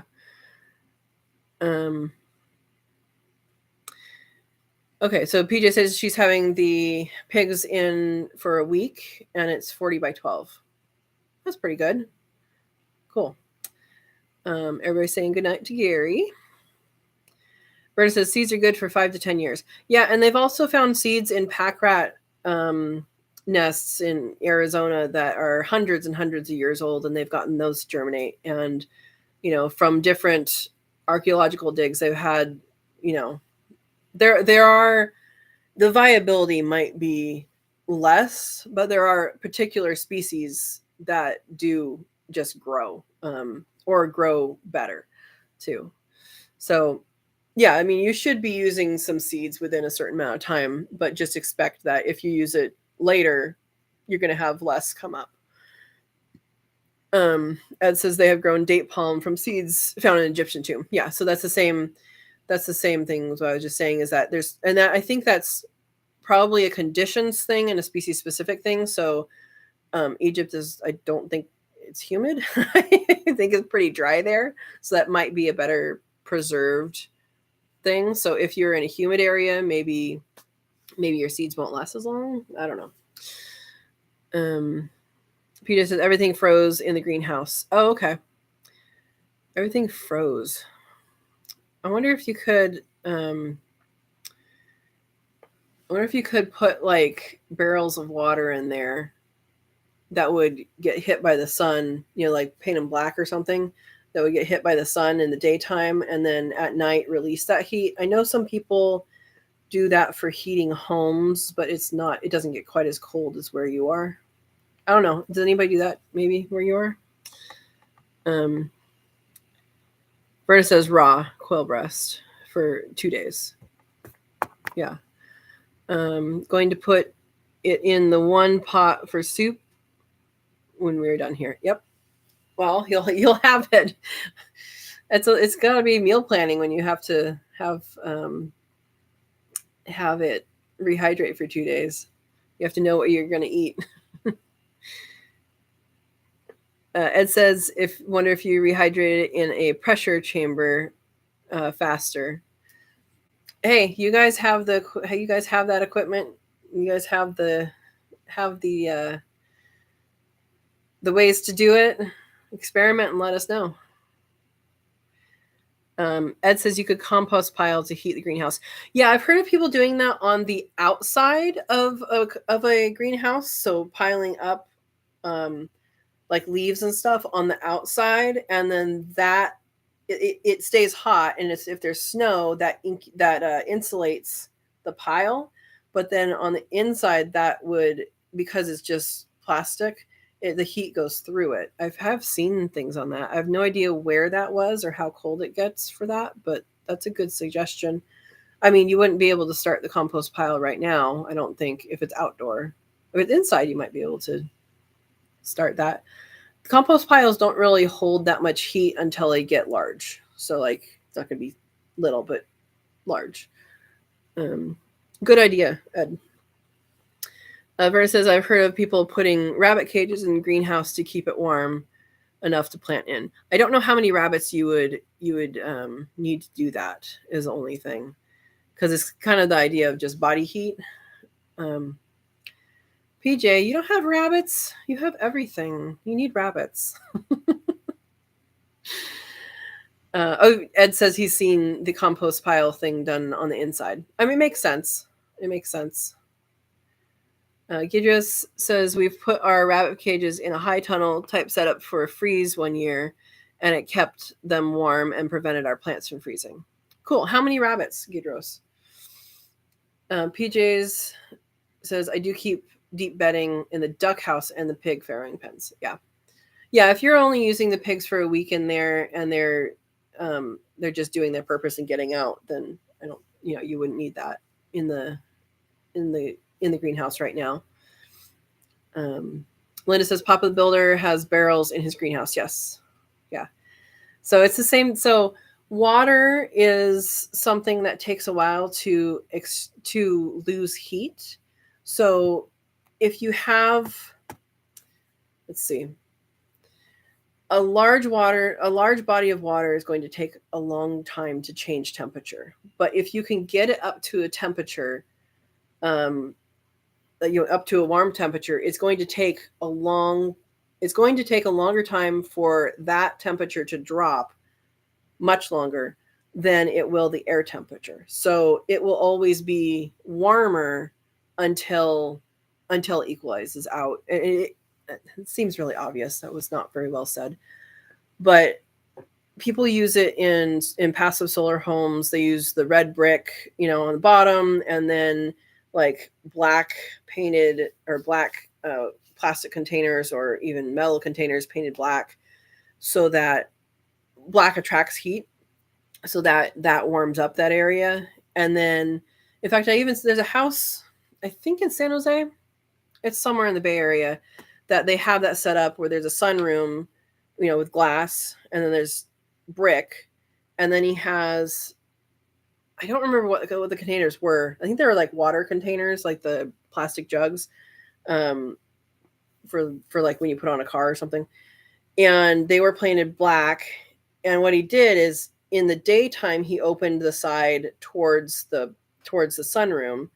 Okay, so PJ says she's having the pigs in for a week, and it's 40 by 12. That's pretty good. Cool. Everybody's saying goodnight to Gary. Berta says seeds are good for 5 to 10 years. Yeah, and they've also found seeds in pack rat nests in Arizona that are hundreds and hundreds of years old, and they've gotten those to germinate. And, from different archaeological digs, they've had, there are, the viability might be less, but there are particular species that do just grow or grow better too. So yeah, I mean, you should be using some seeds within a certain amount of time, but just expect that if you use it later, you're going to have less come up. Ed says they have grown date palm from seeds found in an Egyptian tomb. Yeah, so that's the same thing as what I was just saying, is that I think that's probably a conditions thing and a species specific thing. So Egypt I don't think it's humid. I think it's pretty dry there. So that might be a better preserved thing. So if you're in a humid area, maybe your seeds won't last as long. I don't know. Peter says everything froze in the greenhouse. Oh, okay. Everything froze. I wonder if you could I wonder if you could put like barrels of water in there that would get hit by the sun, like paint them black or something, that would get hit by the sun in the daytime and then at night release that heat. I know some people do that for heating homes, but it doesn't get quite as cold as where you are. I don't know. Does anybody do that maybe where you are? Berta says raw quail breast for 2 days. Yeah. Going to put it in the one pot for soup when we're done here. Yep. Well, you'll have it. It's got to be meal planning when you have to have it rehydrate for 2 days. You have to know what you're going to eat. Ed says, wonder if you rehydrate it in a pressure chamber faster. Hey, you guys have that equipment? You guys have the ways to do it? Experiment and let us know. Ed says you could compost pile to heat the greenhouse. Yeah, I've heard of people doing that on the outside of a greenhouse. So piling up like leaves and stuff on the outside, and then that it stays hot. And if there's snow, that insulates the pile. But then on the inside, that would, because it's just plastic, the heat goes through it. I have seen things on that. I have no idea where that was or how cold it gets for that, but that's a good suggestion. I mean, you wouldn't be able to start the compost pile right now, I don't think, if it's outdoor. If it's inside, you might be able to start that. Compost piles don't really hold that much heat until they get large. So, like, it's not going to be little, but large. Good idea, Ed. Verna says, I've heard of people putting rabbit cages in the greenhouse to keep it warm enough to plant in. I don't know how many rabbits you would need to do that, is the only thing. Because it's kind of the idea of just body heat. PJ, you don't have rabbits. You have everything. You need rabbits. Ed says he's seen the compost pile thing done on the inside. I mean, it makes sense. It makes sense. Gidris says we've put our rabbit cages in a high tunnel type setup for a freeze one year, and it kept them warm and prevented our plants from freezing. Cool. How many rabbits, Gidros? PJ's says I do keep deep bedding in the duck house and the pig farrowing pens. Yeah. If you're only using the pigs for a week in there and they're just doing their purpose and getting out, then you wouldn't need that in the greenhouse right now. Linda says Papa the Builder has barrels in his greenhouse. Yes. Yeah. So it's the same. So water is something that takes a while to lose heat. So if you have, let's see, a large body of water is going to take a long time to change temperature. But if you can get it up to a temperature, up to a warm temperature, it's going to take a longer time for that temperature to drop, much longer than it will the air temperature. So it will always be warmer until it equalizes out. It seems really obvious. That was not very well said, but people use it in passive solar homes. They use the red brick, on the bottom, and then like black painted or black plastic containers or even metal containers painted black, so that black attracts heat, so that warms up that area. And then, in fact, there's a house, I think in San Jose, it's somewhere in the Bay Area, that they have that set up where there's a sunroom, with glass, and then there's brick, and then he has, I don't remember what the containers were. I think they were like water containers, like the plastic jugs, for like when you put on a car or something. And they were painted black. And what he did is, in the daytime, he opened the side towards the sunroom.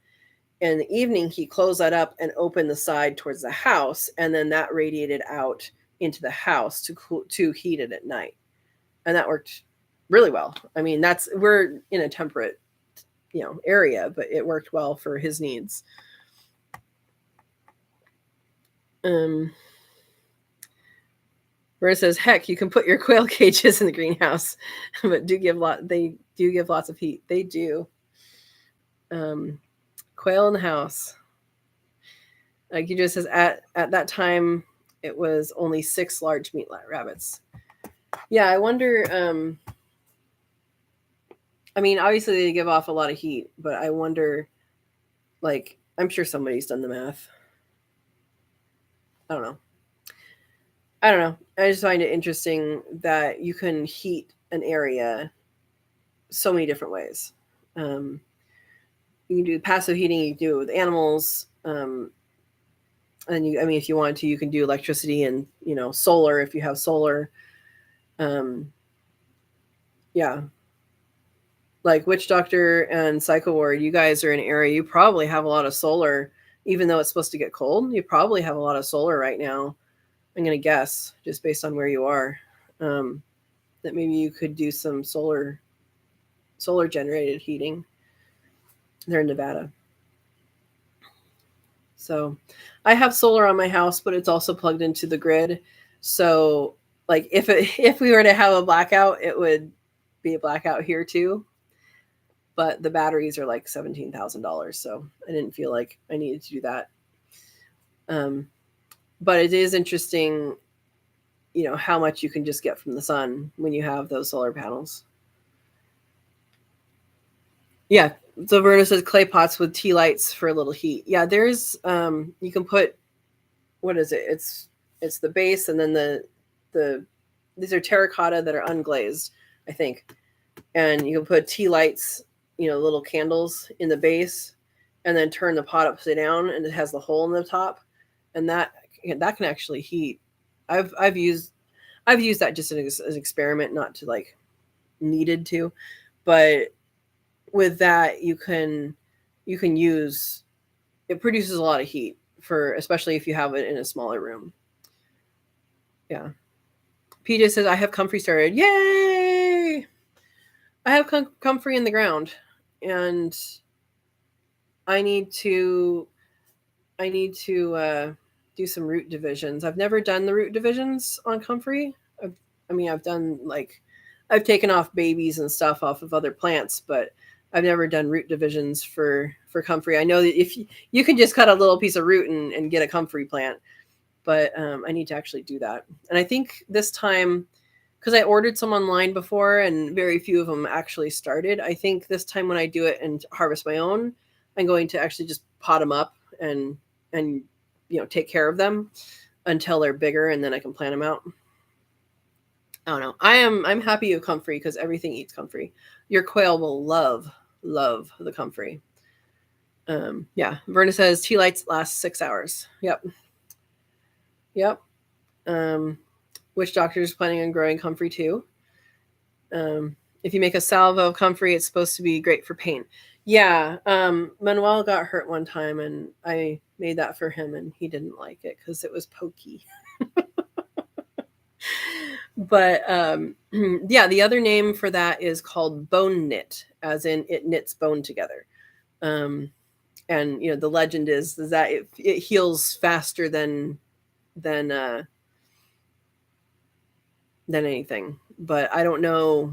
In the evening, he closed that up and opened the side towards the house, and then that radiated out into the house to heat it at night. And that worked really well. I mean, we're in a temperate area, but it worked well for his needs. Where it says, heck, you can put your quail cages in the greenhouse, but they do give lots of heat. They do. Quail in the house. Like you just says, at that time, it was only 6 large meat rabbits. Yeah, I wonder. I mean, obviously they give off a lot of heat, but I wonder. Like, I'm sure somebody's done the math. I don't know. I just find it interesting that you can heat an area so many different ways. You can do passive heating. You can do it with animals. And if you want to, you can do electricity and solar if you have solar. Yeah, like Witch Doctor and Psycho Ward, you guys are in an area you probably have a lot of solar, even though it's supposed to get cold. You probably have a lot of solar right now. I'm gonna guess just based on where you are, that maybe you could do some solar generated heating. They're in Nevada. So I have solar on my house, but it's also plugged into the grid. So like if we were to have a blackout, it would be a blackout here too. But the batteries are like $17,000, so I didn't feel like I needed to do that. But it is interesting, how much you can just get from the sun when you have those solar panels. Yeah. So Verna says clay pots with tea lights for a little heat. Yeah, there's you can put, what is it? It's the base, and then the these are terracotta that are unglazed, I think. And you can put tea lights, little candles in the base, and then turn the pot upside down, and it has the hole in the top, and that can actually heat. I've used that just as an experiment, not to like needed to, but with that you can use it. Produces a lot of heat, for especially if you have it in a smaller room. Yeah. PJ says I have comfrey started. Yay! I have comfrey in the ground, and I need to do some root divisions. I've never done the root divisions on comfrey. I've done I've taken off babies and stuff off of other plants, but I've never done root divisions for comfrey. I know that if you can just cut a little piece of root and get a comfrey plant, but I need to actually do that. And I think this time, because I ordered some online before and very few of them actually started, I think this time when I do it and harvest my own, I'm going to actually just pot them up and take care of them until they're bigger, and then I can plant them out. I don't know. I'm happy with comfrey because everything eats comfrey. Your quail will love the comfrey. Yeah. Verna says tea lights last 6 hours. Yep. Witch Doctor is planning on growing comfrey too. If you make a salvo of comfrey, it's supposed to be great for pain. Yeah. Manuel got hurt one time, and I made that for him, and he didn't like it because it was pokey. But yeah, the other name for that is called bone knit, as in it knits bone together. And the legend is that it heals faster than anything. But I don't know.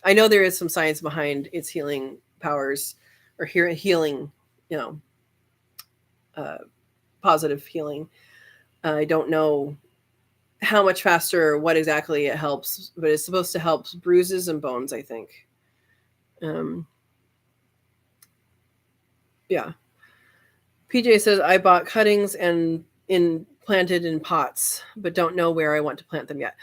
I know there is some science behind its healing powers, or healing, positive healing. I don't know how much faster or what exactly it helps, but it's supposed to help bruises and bones, I think. Yeah. PJ says I bought cuttings and planted in pots, but don't know where I want to plant them yet.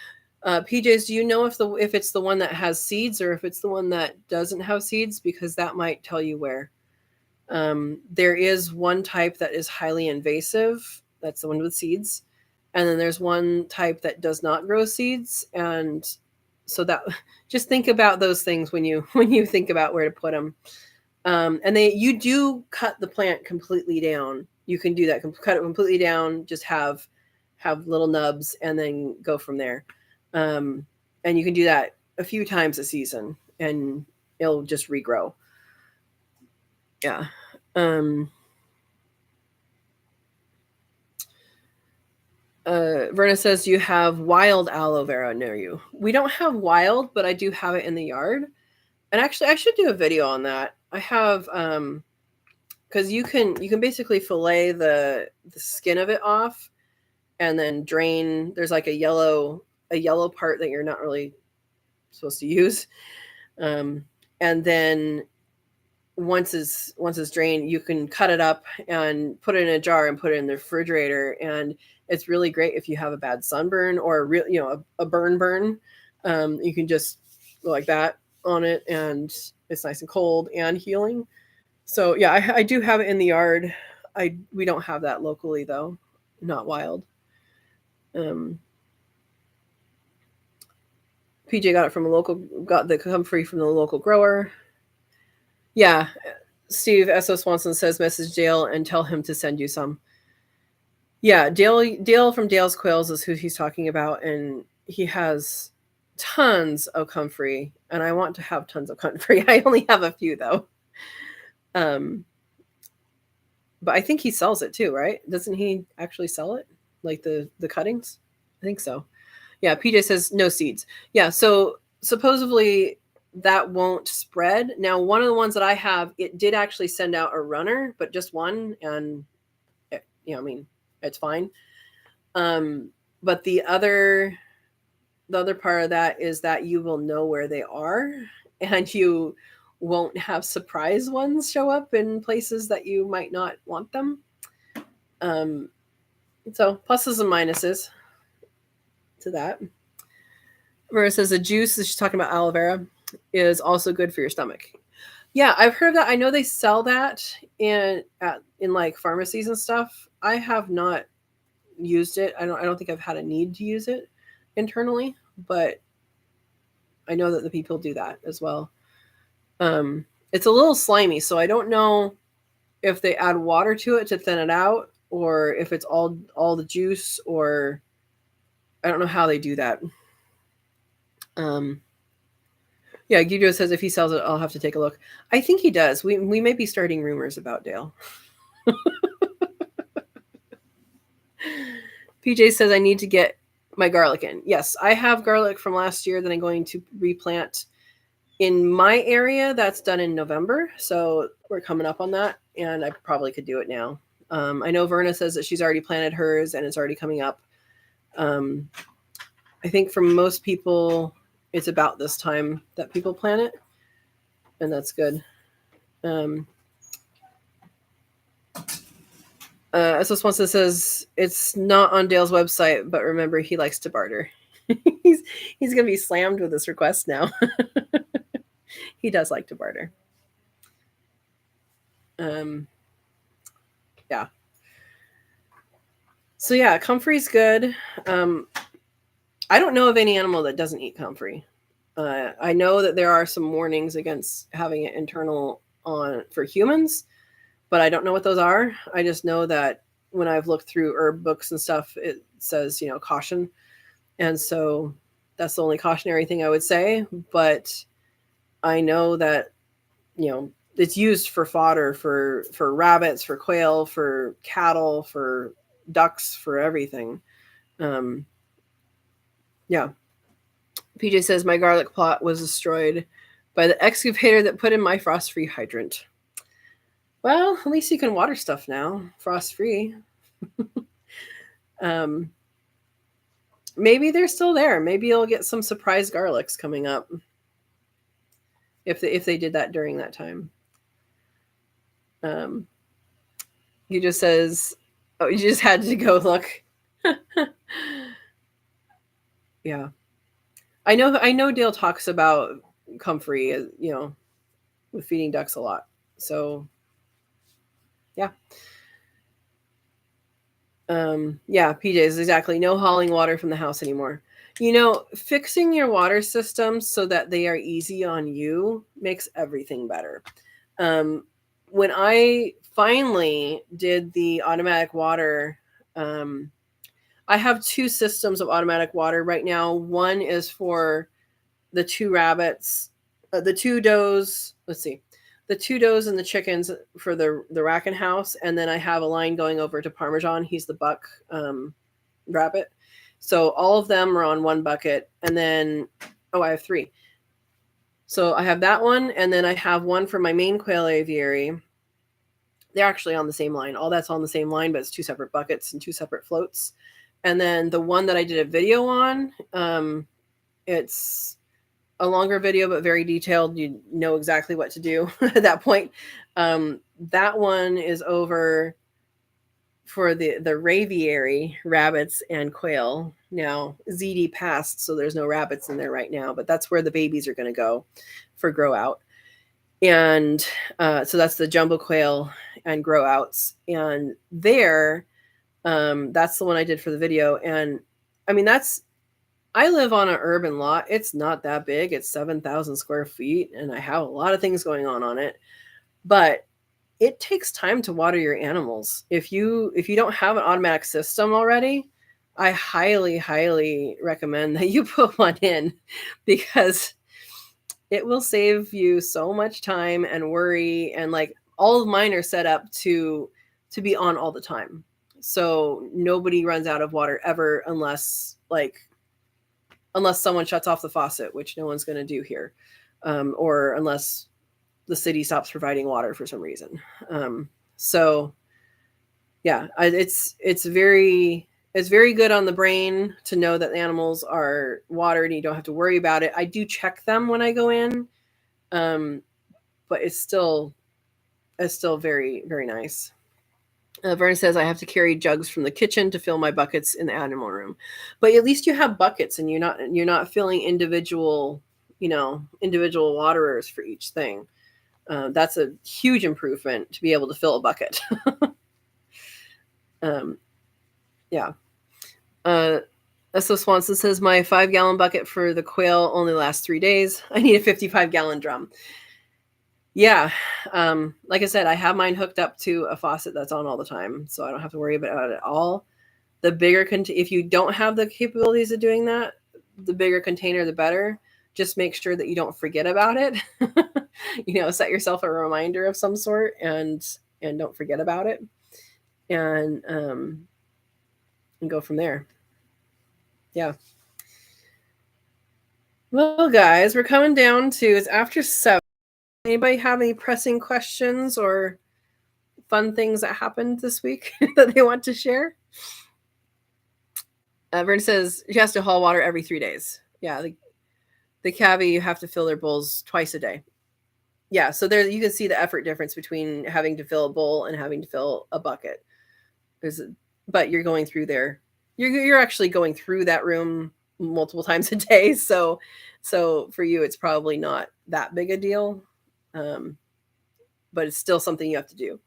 PJs, do you know if it's the one that has seeds or if it's the one that doesn't have seeds? Because that might tell you where. There is one type that is highly invasive. That's the one with seeds. And then there's one type that does not grow seeds. And so that just think about those things when you think about where to put them. And you do cut the plant completely down. You can do that. Cut it completely down. Just have little nubs and then go from there. And you can do that a few times a season, and it'll just regrow. Yeah. Verna says you have wild aloe vera near you. We don't have wild, but I do have it in the yard. And actually, I should do a video on that. I have because you can basically fillet the skin of it off and then drain. There's like a yellow part that you're not really supposed to use, and then once it's drained, you can cut it up and put it in a jar and put it in the refrigerator. And it's really great if you have a bad sunburn or a real, a burn. You can just go like that on it, and it's nice and cold and healing. So yeah, I do have it in the yard. We don't have that locally though, not wild. PJ got the comfrey from the local grower. Yeah, Steve S.O. Swanson says message Dale and tell him to send you some. Yeah, Dale from Dale's Quails is who he's talking about, and he has tons of comfrey, and I want to have tons of comfrey. I only have a few though. But I think he sells it too, right? Doesn't he actually sell it? Like the cuttings? I think so. Yeah, PJ says no seeds. Yeah, so supposedly that won't spread. Now, one of the ones that I have, it did actually send out a runner, but just one, and I mean, it's fine. But the other part of that is that you will know where they are, and you won't have surprise ones show up in places that you might not want them. So pluses and minuses to that. Where it says the juice, she's talking about aloe vera, is also good for your stomach. Yeah, I've heard that. I know they sell that in like pharmacies and stuff. I have not used it. I don't think I've had a need to use it internally, but I know that the people do that as well. It's a little slimy, so I don't know if they add water to it to thin it out, or if it's all the juice, or I don't know how they do that. Yeah, Guido says if he sells it, I'll have to take a look. I think he does. We may be starting rumors about Dale. PJ says I need to get my garlic in. Yes, I have garlic from last year that I'm going to replant in my area. That's done in November, so we're coming up on that, and I probably could do it now. I know Verna says that she's already planted hers and it's already coming up. I think for most people, it's about this time that people plant it, and that's good. So Swanson says it's not on Dale's website, but remember he likes to barter. he's gonna be slammed with this request now. He does like to barter. Yeah. So yeah, comfrey's good. I don't know of any animal that doesn't eat comfrey. I know that there are some warnings against having it internal for humans, but I don't know what those are. I just know that when I've looked through herb books and stuff, it says, caution. And so that's the only cautionary thing I would say. But I know that, it's used for fodder for rabbits, for quail, for cattle, for ducks, for everything. Yeah. PJ says my garlic plot was destroyed by the excavator that put in my frost-free hydrant. Well, at least you can water stuff now, frost-free. Maybe they're still there. Maybe you'll get some surprise garlics coming up if they did that during that time. He just says, "Oh, you just had to go look." Yeah, I know. Dale talks about comfrey, with feeding ducks a lot. So, yeah. Yeah, PJs, exactly. No hauling water from the house anymore. Fixing your water systems so that they are easy on you makes everything better. When I finally did the automatic water, I have 2 systems of automatic water right now. One is for the 2 rabbits, the 2 does. Let's see. the 2 does and the chickens for the racking house, and then I have a line going over to Parmesan. He's the buck rabbit. So all of them are on one bucket, and then I have 3. So I have that one, and then I have one for my main quail aviary. They're actually on the same line. All that's on the same line, but it's 2 separate buckets and 2 separate floats. And then the one that I did a video on, it's a longer video, but very detailed. You know exactly what to do at that point. That one is over for the raviary, rabbits and quail. Now, ZD passed, so there's no rabbits in there right now, but that's where the babies are going to go for grow out. And so that's the jumbo quail and grow outs. And there, that's the one I did for the video. And I mean, I live on an urban lot. It's not that big. It's 7,000 square feet, and I have a lot of things going on it. But it takes time to water your animals. If you don't have an automatic system already, I highly, highly recommend that you put one in, because it will save you so much time and worry. And like, all of mine are set up to be on all the time. So nobody runs out of water ever, unless someone shuts off the faucet, which no one's going to do here, or unless the city stops providing water for some reason. So yeah, it's very good on the brain to know that the animals are watered and you don't have to worry about it. I do check them when I go in, but it's still very, very nice. Vernon says, I have to carry jugs from the kitchen to fill my buckets in the animal room. But at least you have buckets, and you're not filling individual waterers for each thing. That's a huge improvement, to be able to fill a bucket. Yeah. So Swanson says, my 5-gallon bucket for the quail only lasts 3 days. I need a 55-gallon drum. Yeah. Like I said, I have mine hooked up to a faucet that's on all the time, so I don't have to worry about it at all. The bigger if you don't have the capabilities of doing that, the bigger container, the better. Just make sure that you don't forget about it. Set yourself a reminder of some sort, and don't forget about it, and go from there. Yeah. Well, guys, we're coming down to, it's after 7. Anybody have any pressing questions or fun things that happened this week that they want to share? Vern says she has to haul water every 3 days. Yeah, the cabbie, you have to fill their bowls twice a day. Yeah, so there you can see the effort difference between having to fill a bowl and having to fill a bucket. But you're going through there. You're actually going through that room multiple times a day. So for you, it's probably not that big a deal. But it's still something you have to do.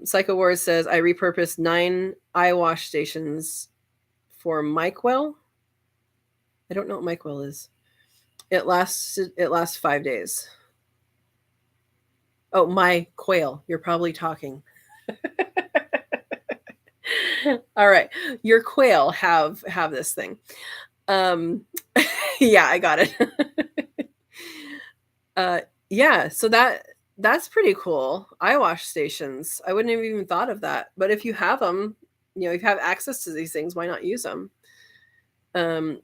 Psycho Wars says, I repurposed 9 eye wash stations for my quail. I don't know what my quail is. It lasts 5 days. Oh, my quail. You're probably talking. All right. Your quail have this thing. Yeah, I got it. Yeah, so that's pretty cool. Eye wash stations. I wouldn't have even thought of that. But if you have them, if you have access to these things, why not use them? So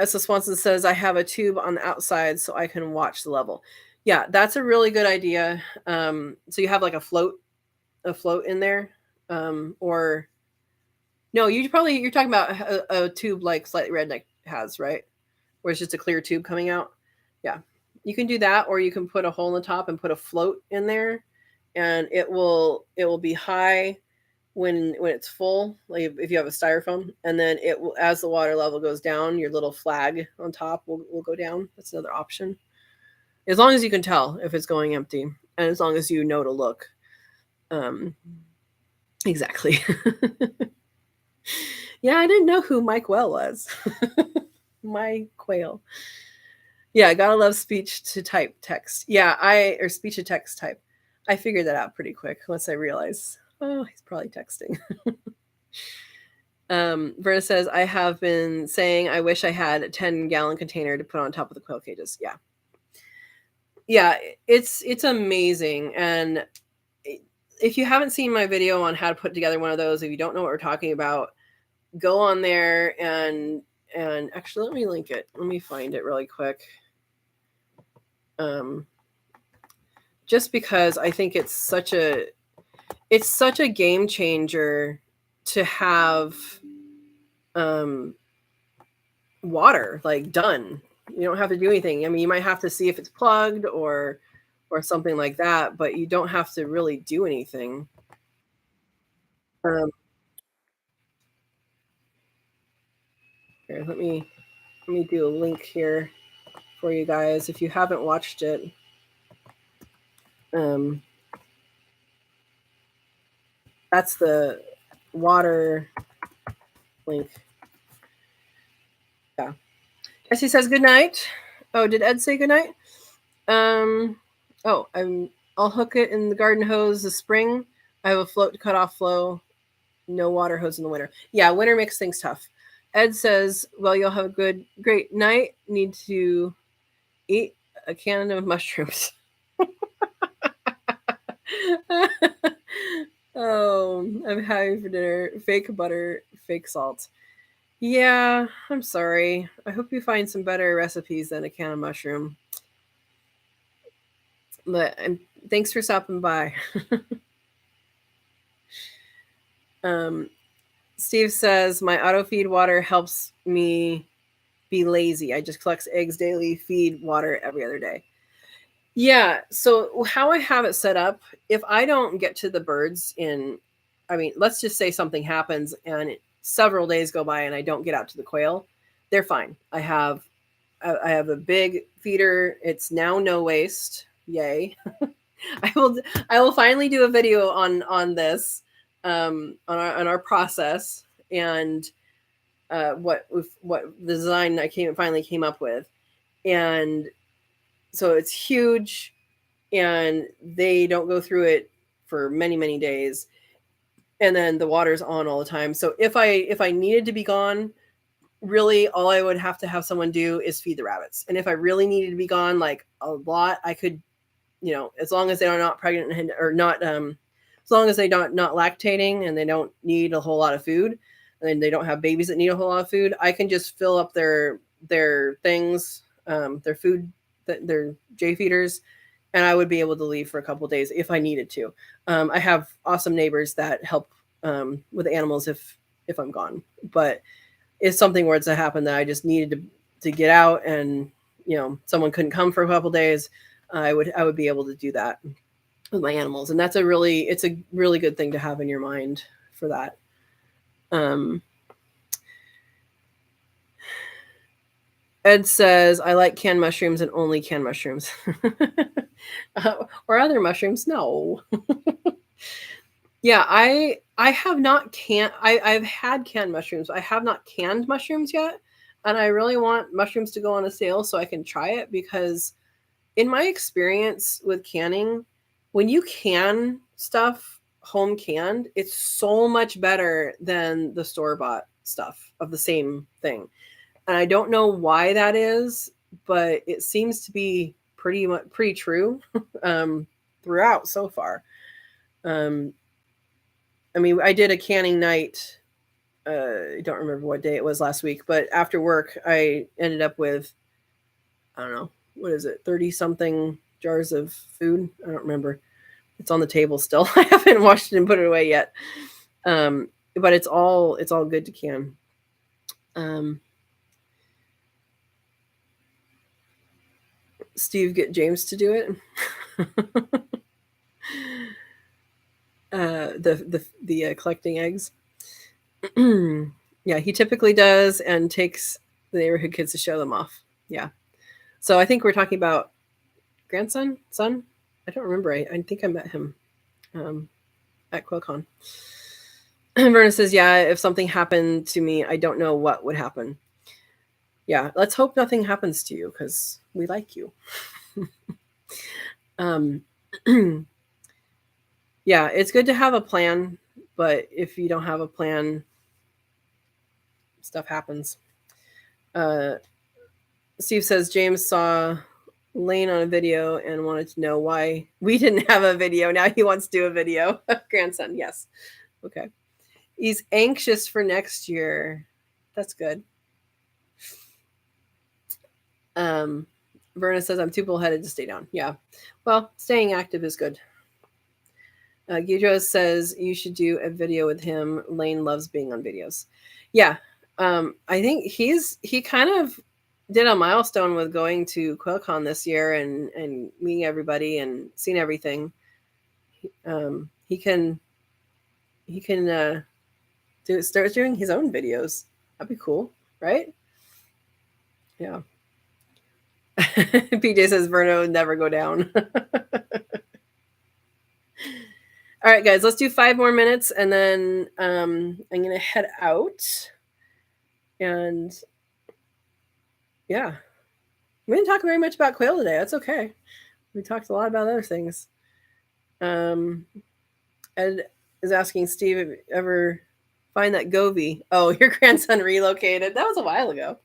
Swanson says, I have a tube on the outside so I can watch the level. Yeah, that's a really good idea. So you have like a float in there, or no, you're talking about a tube like Slightly Redneck has, right? Where it's just a clear tube coming out. Yeah, you can do that, or you can put a hole in the top and put a float in there, and it will be high when it's full, like if you have a styrofoam, and then it will, as the water level goes down, your little flag on top will go down. That's another option, as long as you can tell if it's going empty, and as long as you know to look. Exactly. Yeah, I didn't know who Mike Well was. My quail. Yeah, I gotta love speech to type text. Yeah, or speech to text type. I figured that out pretty quick once I realized, he's probably texting. Verna says, I have been saying I wish I had a 10-gallon container to put on top of the quail cages. Yeah. Yeah, it's amazing. And if you haven't seen my video on how to put together one of those, if you don't know what we're talking about, go on there and actually let me link it. Let me find it really quick. Just because I think it's such a game changer to have water like done. You don't have to do anything. I mean, you might have to see if it's plugged or something like that, but you don't have to really do anything. Um, Here, let me do a link here for you guys if you haven't watched it. Um, that's the water link. Yeah. Jesse says good night. Oh, did Ed say good night? Oh, I'll hook it in the garden hose this spring. I have a float to cut off flow. No water hose in the winter. Yeah, winter makes things tough. Ed says, well, you'll have a great night. Need to eat a can of mushrooms. Oh, I'm having for dinner fake butter, fake salt. Yeah, I'm sorry. I hope you find some better recipes than a can of mushroom. But thanks for stopping by. Steve says my auto feed water helps me be lazy. I just collect eggs daily, feed water every other day. Yeah. So how I have it set up, if I don't get to the birds I mean, let's just say something happens and several days go by and I don't get out to the quail, they're fine. I have a big feeder. It's now no waste. Yay. I will finally do a video on this, on our process and what the design I finally came up with. And so it's huge and they don't go through it for many days, and then the water's on all the time. So if I needed to be gone, really all I would have to have someone do is feed the rabbits. And if I really needed to be gone like a lot, I could, as long as they're not pregnant or not, as long as they don't not lactating and they don't need a whole lot of food, and they don't have babies that need a whole lot of food, I can just fill up their things, their food, their J feeders, and I would be able to leave for a couple days if I needed to. I have awesome neighbors that help with animals if I'm gone, but if something were to happen that I just needed to get out and someone couldn't come for a couple days, I would be able to do that with my animals, and it's a really good thing to have in your mind for that. Ed says, I like canned mushrooms and only canned mushrooms. Or other mushrooms. No. Yeah, I have not I've had canned mushrooms. I have not canned mushrooms yet. And I really want mushrooms to go on a sale so I can try it, because in my experience with canning, when you can stuff home canned, it's so much better than the store-bought stuff of the same thing. And I don't know why that is, but it seems to be pretty true throughout so far. I mean, I did a canning night. I don't remember what day it was last week, but after work, I ended up with, I don't know, what is it, 30 something jars of food? I don't remember. It's on the table still. I haven't washed it and put it away yet. But it's all good to can. Steve, get James to do it. The collecting eggs. Yeah, he typically does and takes the neighborhood kids to show them off. Yeah. So I think we're talking about son. I don't remember. I think I met him at QuailCon. Verna says, yeah, if something happened to me, I don't know what would happen. Yeah, let's hope nothing happens to you because we like you. Yeah, it's good to have a plan, but if you don't have a plan, stuff happens. Steve says James saw Lane on a video and wanted to know why we didn't have a video. Now he wants to do a video. Grandson, yes. Okay. He's anxious for next year. That's good. Verna says, I'm too bullheaded to stay down. Yeah. Well, staying active is good. Guido says, you should do a video with him. Lane loves being on videos. Yeah. I think he kind of did a milestone with going to QuailCon this year and meeting everybody and seeing everything. He can start doing his own videos. That'd be cool, right? Yeah. PJ says Verno would never go down. All right, guys, let's do 5 more minutes, and then I'm gonna head out. And yeah, we didn't talk very much about quail today. That's okay. We talked a lot about other things. Ed is asking Steve if you ever find that Govee. Oh, your grandson relocated. That was a while ago.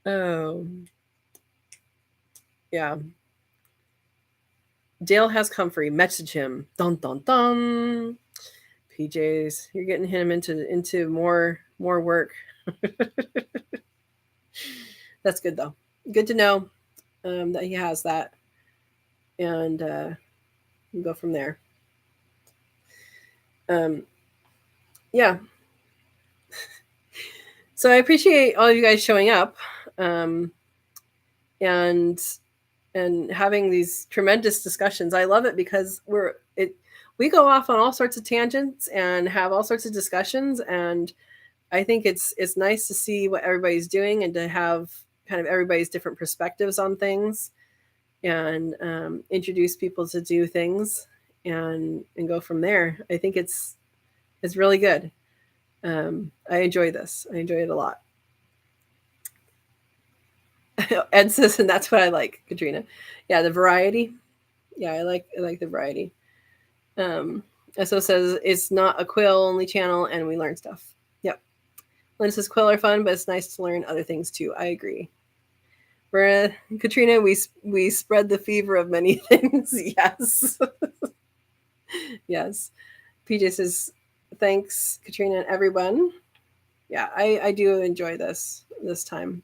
Oh, yeah. Dale has comfrey. Message him. Dun dun dun. PJs, you're getting him into more work. That's good though. Good to know that he has that, and we'll go from there. Yeah. So I appreciate all of you guys showing up, and having these tremendous discussions. I love it because we go off on all sorts of tangents and have all sorts of discussions, and I think it's nice to see what everybody's doing and to have kind of everybody's different perspectives on things, and introduce people to do things and go from there. I think it's really good. I enjoy this. I enjoy it a lot. Ed says, and that's what I like, Katrina. Yeah, the variety. Yeah, I like the variety. So says it's not a quail only channel, and we learn stuff. Yep. Lynn says quail are fun, but it's nice to learn other things too. I agree. Katrina, we spread the fever of many things. Yes. Yes. PJ says, thanks, Katrina and everyone. Yeah, I do enjoy this time.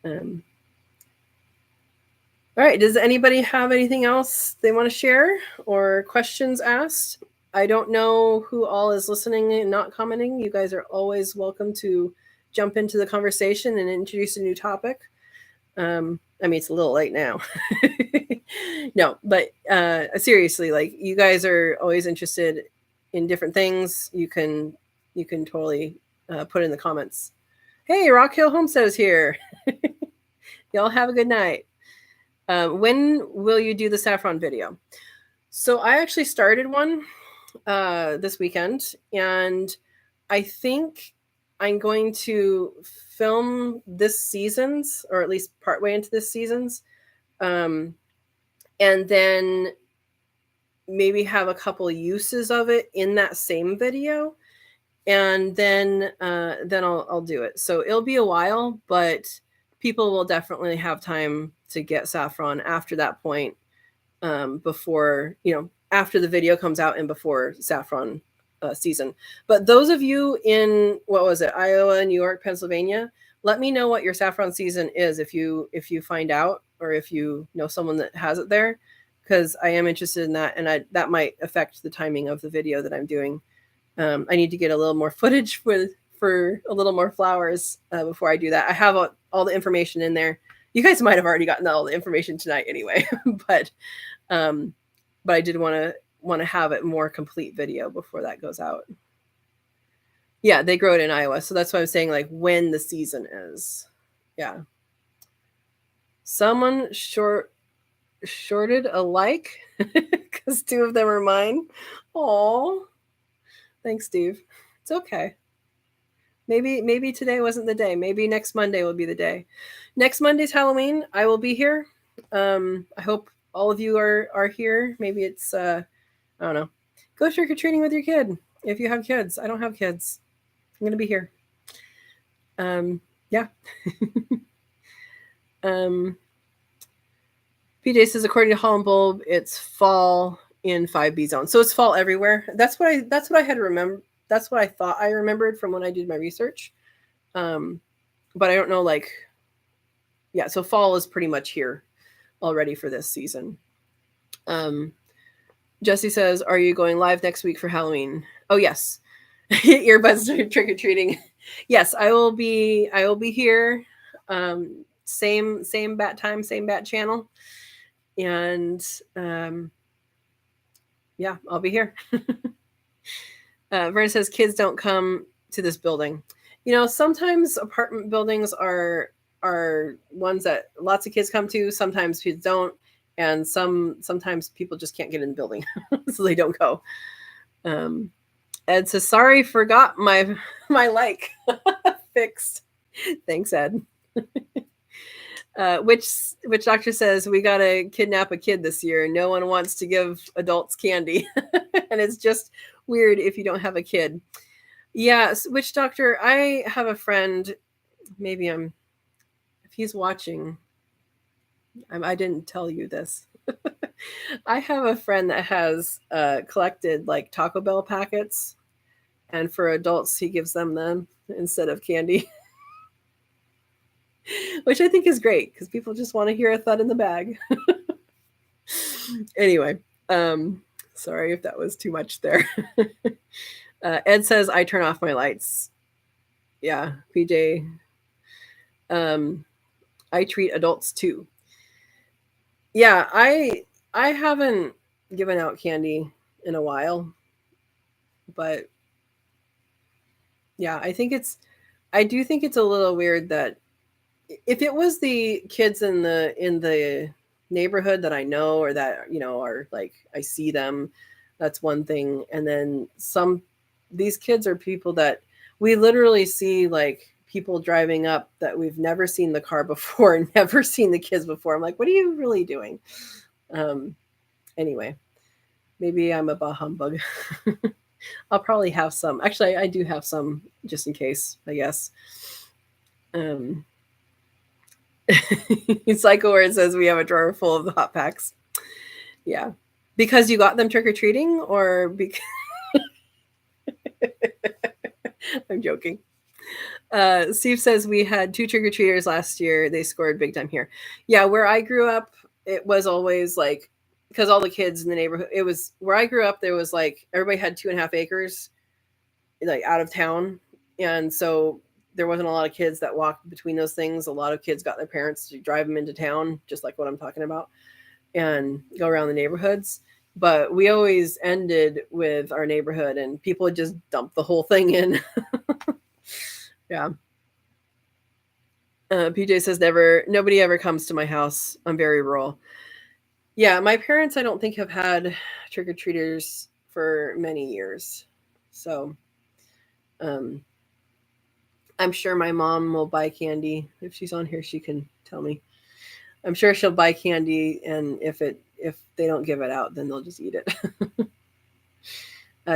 All right. Does anybody have anything else they want to share or questions asked? I don't know who all is listening and not commenting. You guys are always welcome to jump into the conversation and introduce a new topic. I mean, it's a little late now. No, but seriously, like, you guys are always interested in different things. You can totally put in the comments. Hey, Rock Hill Homestead is here. Y'all have a good night. When will you do the saffron video? So I actually started one this weekend, and I think I'm going to film this season's, or at least partway into this season's, and then maybe have a couple uses of it in that same video, and then I'll do it. So it'll be a while, but people will definitely have time to get saffron after that point, before, after the video comes out and before saffron season. But those of you in, what was it, Iowa, New York, Pennsylvania, let me know what your saffron season is if you find out, or if you know someone that has it there, because I am interested in that, and that might affect the timing of the video that I'm doing. I need to get a little more footage for a little more flowers before I do that. I have all the information in there. You guys might have already gotten all the information tonight anyway, but I did want to have it more complete video before that goes out. Yeah, they grow it in Iowa, so that's why I'm saying, like, when the season is. Yeah. Someone shorted a like because 2 of them are mine. Aw. Thanks, Steve. It's okay. Maybe today wasn't the day. Maybe next Monday will be the day. Next Monday's Halloween. I will be here. I hope all of you are here. Maybe it's I don't know. Go trick-or-treating with your kid if you have kids. I don't have kids. I'm gonna be here. Yeah. PJ says, according to Holland Bulb, it's fall in 5B zone. So it's fall everywhere. That's what I had remembered. That's what I thought I remembered from when I did my research. But I don't know, like, yeah, so fall is pretty much here already for this season. Jesse says, are you going live next week for Halloween? Oh, yes. Earbuds trick-or-treating. Yes, I will be here. Same bat time, same bat channel. And yeah, I'll be here. Vernon says, kids don't come to this building. Sometimes apartment buildings are ones that lots of kids come to. Sometimes kids don't, and sometimes people just can't get in the building, so they don't go. Ed says, sorry, forgot my like fixed. Thanks, Ed. Which doctor says we gotta kidnap a kid this year. No one wants to give adults candy, and it's just weird if you don't have a kid. Yes, which doctor? I have a friend. Maybe if he's watching. I didn't tell you this. I have a friend that has collected like Taco Bell packets, and for adults he gives them instead of candy. Which I think is great because people just want to hear a thud in the bag. Anyway, sorry if that was too much there. Ed says I turn off my lights. Yeah, PJ. I treat adults too. Yeah, I haven't given out candy in a while, but yeah, I do think it's a little weird that if it was the kids in the neighborhood that I know or that are like I see them, that's one thing. And then these kids are people that we literally see, like people driving up that we've never seen the car before and never seen the kids before. I'm like, what are you really doing? Anyway, maybe I'm a bah humbug. I'll probably have some. Actually, I do have some just in case, I guess. Psycho where it says we have a drawer full of the hot packs. Yeah. Because you got them trick-or-treating or because I'm joking. Steve says we had 2 trick-or-treaters last year. They scored big time here. Yeah, where I grew up, it was always like, because all the kids in the neighborhood, it was where I grew up, there was like everybody had 2.5 acres like out of town. And so there wasn't a lot of kids that walked between those things. A lot of kids got their parents to drive them into town, just like what I'm talking about, and go around the neighborhoods. But we always ended with our neighborhood and people would just dump the whole thing in. Yeah. PJ says nobody ever comes to my house. I'm very rural. Yeah, my parents, I don't think, have had trick-or-treaters for many years. So I'm sure my mom will buy candy. If she's on here, she can tell me. I'm sure she'll buy candy, and if they don't give it out, then they'll just eat it.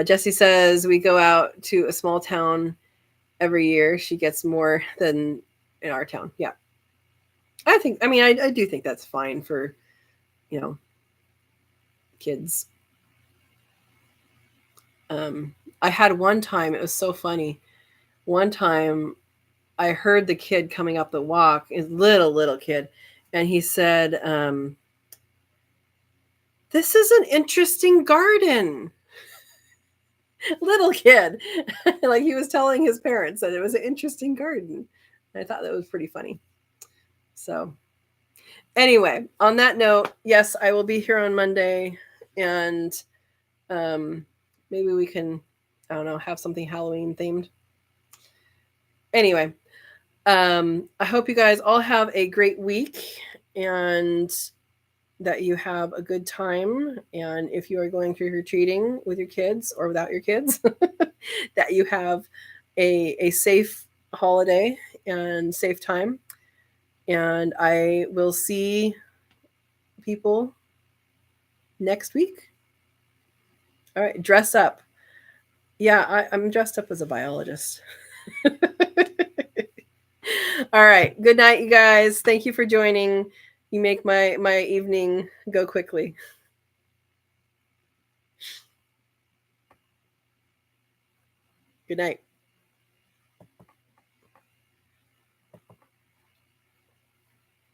Jessie says we go out to a small town every year. She gets more than in our town. Yeah. I do think that's fine for, kids. I had one time, it was so funny. One time I heard the kid coming up the walk, a little kid, and he said, this is an interesting garden. Little kid. Like he was telling his parents that it was an interesting garden. I thought that was pretty funny. So anyway, on that note, yes, I will be here on Monday, and maybe we can, I don't know, have something Halloween themed. Anyway, I hope you guys all have a great week and that you have a good time. And if you are going trick-or-treating with your kids or without your kids, that you have a safe holiday and safe time. And I will see people next week. All right, dress up. Yeah, I'm dressed up as a biologist. All right. Good night, you guys. Thank you for joining. You make my evening go quickly. Good night.